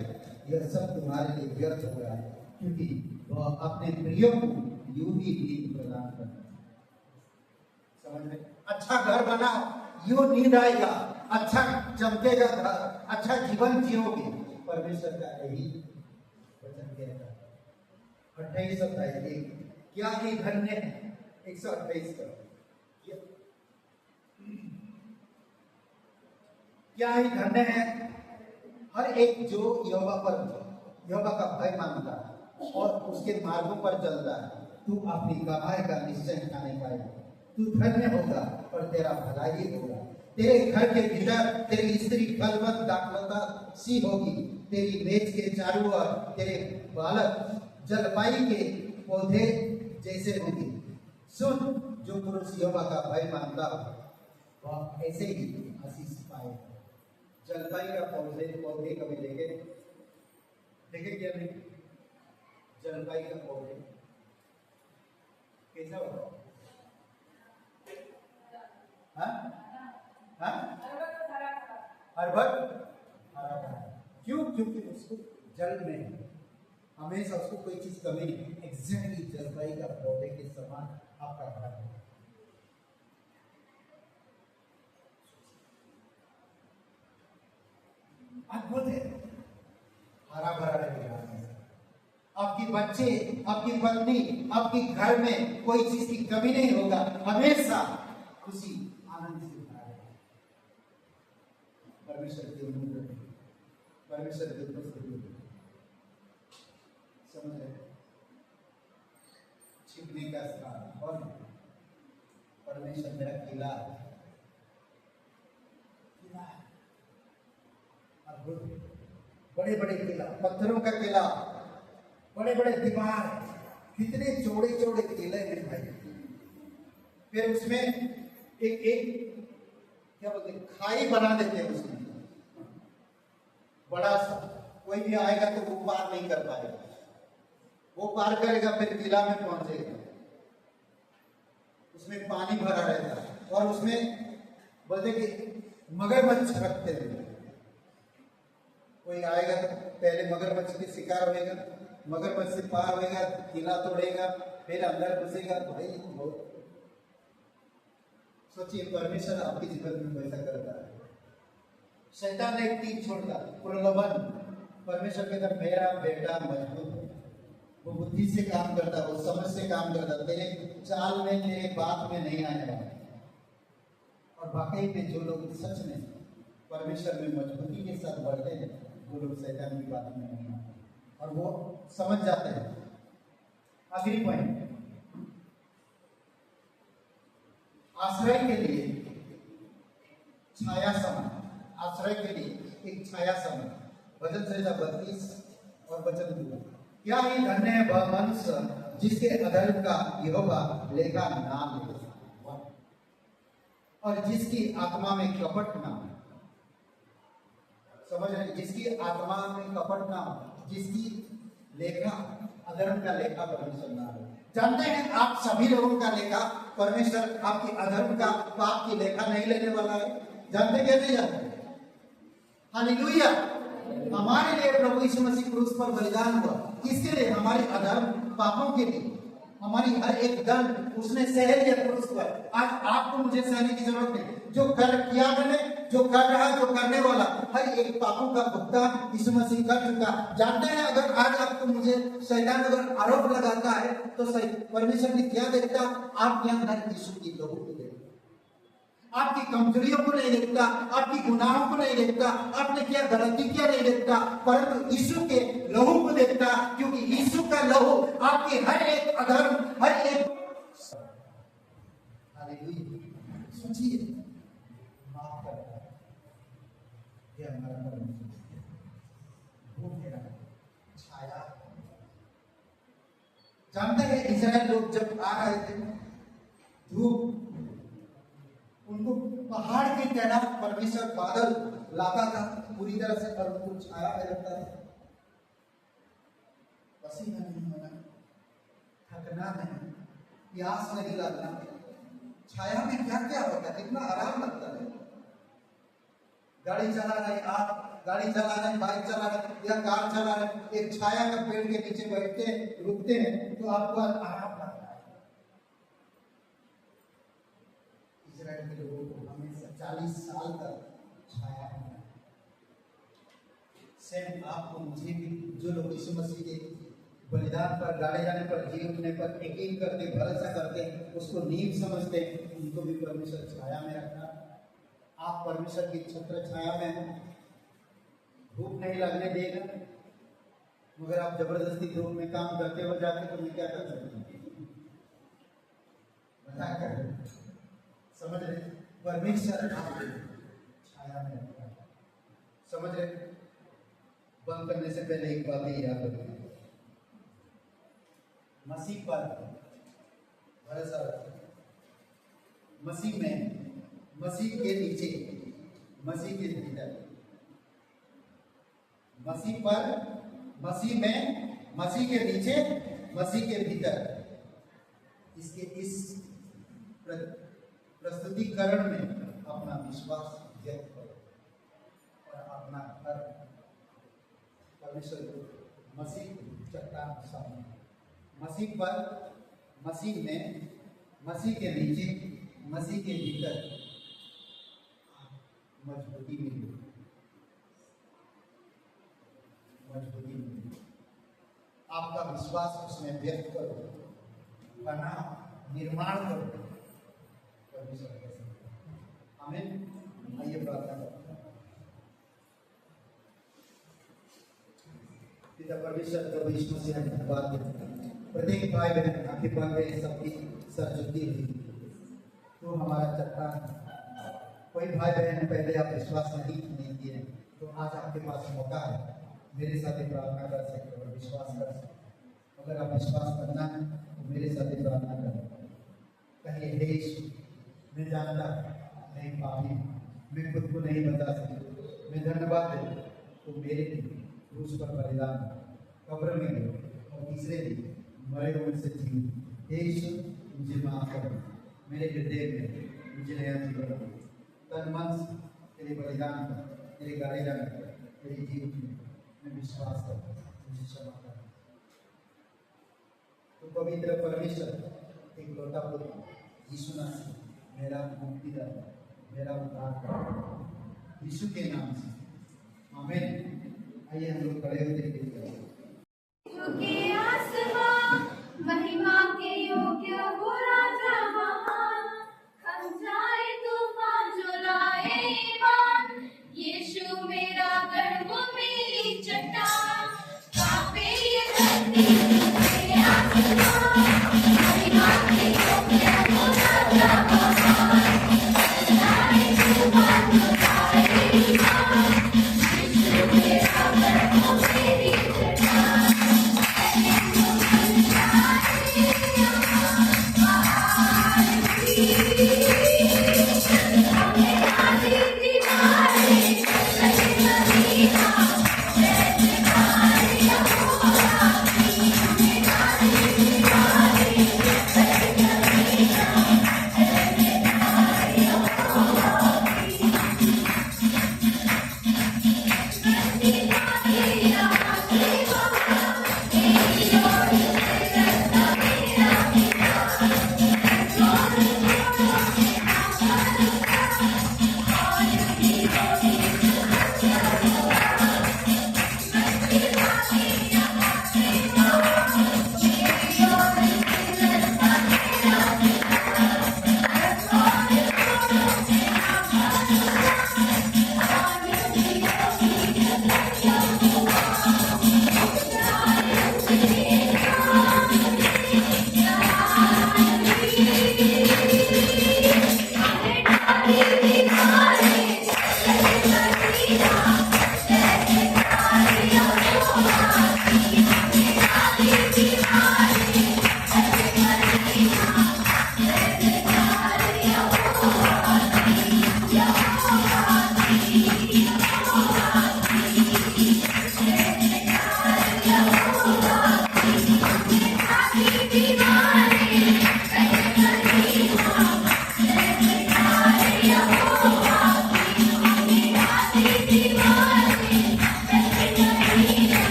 यह सब तुम्हारे लिए व्यर्थ हो रहा है, क्योंकि वह अपने प्रियों को यूं ही नींद प्रदान करता है। समझ में? अच्छा घर बनाओ, यूं नींद आएगा, अच्छा चमकेगा घर, अच्छा जीवन जियोगे। परमेश्वर का यही वचन कहता है। 28 अध्याय क्या ही धन्य है। 128 का क्या ही धन्य है हर एक जो यहोवा का भय मानता है और उसके मार्गों पर चलता है। तू अपनी कमाई का निश्चय खाने पाएगा। तू धन्य होगा और तेरा भलाई होगा। तेरे घर के भीतर तेरी स्त्री फलवत दाखलता सी होगी। तेरी मेज के चारों ओर तेरे बालक जलपाई के पौधे जैसे होंगे। सुन, जो पुरुष यहोवा का भय मानता हो वह ऐसे ही आशीष पाएगा। जलपाई का पौधे कभी देखे क्या नहीं? जलपाई का पौधे कैसा होगा? हर क्यों? क्योंकि उसको जल में हमेशा उसको कोई चीज कमी नहीं। एग्जैक्टली जलपाई का पौधे के समान आपका घर है। अद्भुत है। हरा भरा रहेगा। आपकी बच्चे, आपकी पत्नी, आपके घर में कोई चीज की कमी नहीं होगा, हमेशा खुशी आनंद से भरा रहेगा। परमेश्वर की अनुग्रह, परमेश्वर की उपस्थिति, समझ रहे? छिपने का स्थान और परमेश्वर मेरा किला है, किला है। अद्भुत, बड़े बड़े किला, पत्थरों का किला, बड़े बड़े दीवार, कितने चौड़े चौड़े किले हैं भाई। फिर उसमें एक एक क्या बोलते हैं, खाई बना देते हैं उसमें, बड़ा सा, कोई भी आएगा तो वो पार नहीं कर पाएगा, वो पार करेगा फिर किला में पहुंचेगा। उसमें पानी भरा रहता है और उसमें बोलते कि मगरमच्छ रखते हैं। कोई आएगा तो पहले मगरमच्छ की शिकार होएगा, मगरमच्छ से पार होएगा, किला तोड़ेगा, फिर अंदर घुसेगा। भाई बहुत सोचिए, परमेश्वर आपके जीवन में वैसा करता है। शैतान एक तीर छोड़ता, प्रलोभन। परमेश्वर कहता मेरा बेटा मजबूत है, वो बुद्धि से काम करता, वो समझ से काम करता, तेरे चाल में, तेरे बात में नहीं आने वाला। और वाकई में जो लोग सच में परमेश्वर में मजबूती के साथ बढ़ते हैं, वो लोग शैतान की बात में नहीं आते और वो समझ जाते हैं। आखिरी पॉइंट, आश्रय के लिए छाया समय, आश्रय के लिए एक छाया समय। वचन संहिता 32 और वचन 2, क्या ही धन्य है वह मनुष्य जिसके अधर्म का यहोवा लेखा ना ले, और जिसकी आत्मा में कपट ना हो। समझ रहे? जिसकी आत्मा में कपट ना हो, जिसकी लेखा, अधर्म का लेखा परमेश्वर ना हो। जानते हैं आप सभी लोगों का लेखा परमेश्वर आपकी अधर्म का, पाप की लेखा नहीं लेने वाला है। जानते क्या नहीं जानते? हालेलुया। हमारे लिए प्रभु यीशु मसीह क्रूस पर बलिदान हुआ, किसके लिए? हमारे अधर्म पापों के लिए। हमारी हर एक दंड उसने सह लिया क्रूस पर। आज आपको मुझे सहने की जरूरत नहीं। जो कर किया मैंने, जो कर रहा, जो करने वाला, हर एक पापों का भुगतान यीशु मसीह कर चुका। जानते हैं, अगर आज आपको मुझे शैतान अगर आरोप लगाता है तो सही, परमेश्वर ने क्या देखता? आपके अंदर यीशु की लहू को देखता, आपकी कमजोरियों को नहीं देखता, आपकी गुनाहों को नहीं देखता, आपने क्या गलती किया नहीं देखता, परंतु यीशु के लहू को देखता, क्योंकि यीशु का लहू आपके हर एक अधर्म, हर एक, सोचिए, माफ करता है। ये हमारा परमेश्वर, वो मेरा छाया। जानते हैं इस्राएल लोग जब आ रहे थे, धूप उनको पहाड़ की तरह परमेश्वर बादल लाता था पूरी तरह से, और उनको छाया में रखता था। पसीना नहीं होना, थकना नहीं, प्यास नहीं लगना। छाया में क्या क्या होता है, कितना आराम लगता है। गाड़ी चला रहे आप, गाड़ी चला रहे, बाइक चला रहे या कार चला रहे, एक छाया का पेड़ के नीचे बैठते रुकते हैं तो आपको आराम लगता है। इस्राएल के लोगों को हमेशा 40 साल तक छाया मिला। सेम आपको मुझे भी, जो लोग यीशु मसीह के बलिदान पर, गाड़े जाने पर, जी उठने पर यकीन करते, भरोसा करते, उसको नींव समझते, उनको भी परमेश्वर छाया में रखना। आप परमेश्वर की छत्र छाया में हैं, धूप नहीं लगने देगा। मगर आप जबरदस्ती धूप में काम करते हो जाते तो मैं क्या कर सकता हूँ? बता कर, समझ रहे? परमेश्वर आपको छाया में रखता है। समझ रहे? बंद करने से पहले एक बात ही याद रखना, मसीह पर भरोसा रखो। मसीह में, मसीह के नीचे, मसीह के भीतर, मसीह पर, मसीह में, मसीह के नीचे, मसीह के भीतर। इसके इस प्रस्तुतिकरण में अपना विश्वास व्यक्त करो और अपना घर परमेश्वर मसीह चट्टान सामने, मसीह पर, मसीह में, मसीह के नीचे, मसीह के भीतर मजबूती मिली, मजबूती आपका विश्वास उसमें व्यक्त करो, बना निर्माण करो। परमेश्वर कैसे आमीन। आइए प्रार्थना करते हैं। पिता परमेश्वर प्रभु यीशु मसीह ने धन्यवाद देते हैं। प्रत्येक भाई बहन आंखें बंद है, सबकी सर झुकी हुई, तो हमारा चट्टान। कोई भाई बहन पहले आप विश्वास नहीं किए, तो आज आपके पास मौका है, मेरे साथ प्रार्थना कर सकते हो और विश्वास कर सकते हो। अगर आप विश्वास करना है तो मेरे साथ प्रार्थना करें। कहिए, हे यीशु, मैं जानता नहीं पापी, मैं खुद को नहीं बचा सकती, मैं धन्यवाद देता तो मेरे लिए क्रूस पर बलिदान, कब्र में गए और तीसरे दिन मरे हुए से जी। हे यीशु, मुझे माफ करो, मेरे हृदय में मुझे नया जीवन दो। तन मन से तेरे बलिदान पर, तेरे गले लगने पर, तेरे जीवन में मैं विश्वास करता हूँ, मुझे क्षमा कर। तो पवित्र परमेश्वर एक लौटा पुत्र यीशु मसीह मेरा मुक्तिदाता, मेरा उद्धारकर्ता, यीशु के नाम से आमीन। आइए हम लोग खड़े होकर के झुके आसमां, महिमा के योग्य हो राजा महान। थम जाए तूफान, झुलाए ईमान, यीशु मेरा गढ़, वो मेरी चट्टान। कांपे ये धरती, झुके आसमां, महिमा के योग्य हो राजा महान। थम जाए तूफान, झुलाए ईमान, यीशु मेरा गढ़, वो मेरी चट्टान।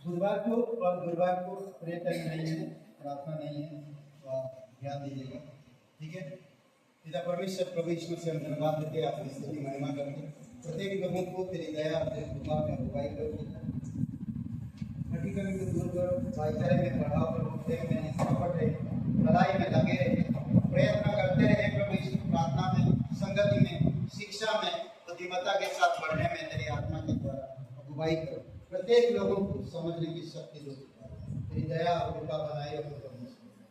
बुधवार को और गुरुवार को प्रे टाइम नहीं है, प्रार्थना नहीं है, तो आप ध्यान दीजिएगा, ठीक है। पिता परमेश्वर प्रभु यीशु से हम धन्यवाद देते हैं, आपकी स्तुति महिमा करते हैं। प्रत्येक लोगों को तेरी दया और तेरी कृपा में अगुवाई करो, हटी कमी को दूर करो, भाईचारे में बढ़ाव करो, प्रेम में निष्कपट रहे, भलाई में लगे रहे, प्रयत्न करते रहे प्रभु यीशु, प्रार्थना में, संगति में, शिक्षा में, बुद्धिमत्ता के साथ बढ़ने में तेरी आत्मा के द्वारा अगुवाई करो। प्रत्येक लोगों को समझने की शक्ति दो, तेरी दया और कृपा बनाए रखो।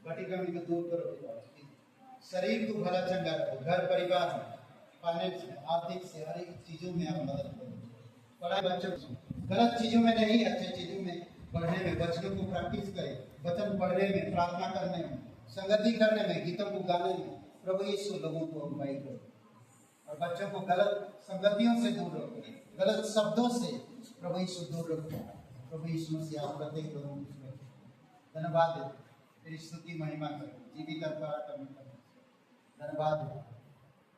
घटी कमी को दूर करो, शरीर को भला चंगा रखो, घर परिवार में, फाइनेंस में, आर्थिक से हर एक चीजों में आप मदद करो। पढ़ाई बच्चों को गलत चीजों में नहीं, अच्छे चीजों में पढ़ने में, बच्चों को प्रैक्टिस करें, वचन पढ़ने में, प्रार्थना करने में, संगति करने में, गीतों को गाने में प्रभु यीशु लोगों को अगुवाई करो। और बच्चों को गलत संगतियों से दूर रखो, गलत शब्दों से प्रभु यीशु दूर रखो। प्रभु यीशु मसीह आप प्रत्येक लोगों को धन्यवाद देते, तेरी स्तुति महिमा करो, जीवित और पराक्रमी करो, धन्यवाद देते,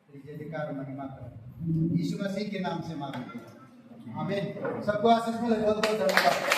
तेरी जयकार महिमा करो। यीशु मसीह के नाम से मांगते हैं। आमीन। सबको आशीष मिले। बहुत बहुत धन्यवाद।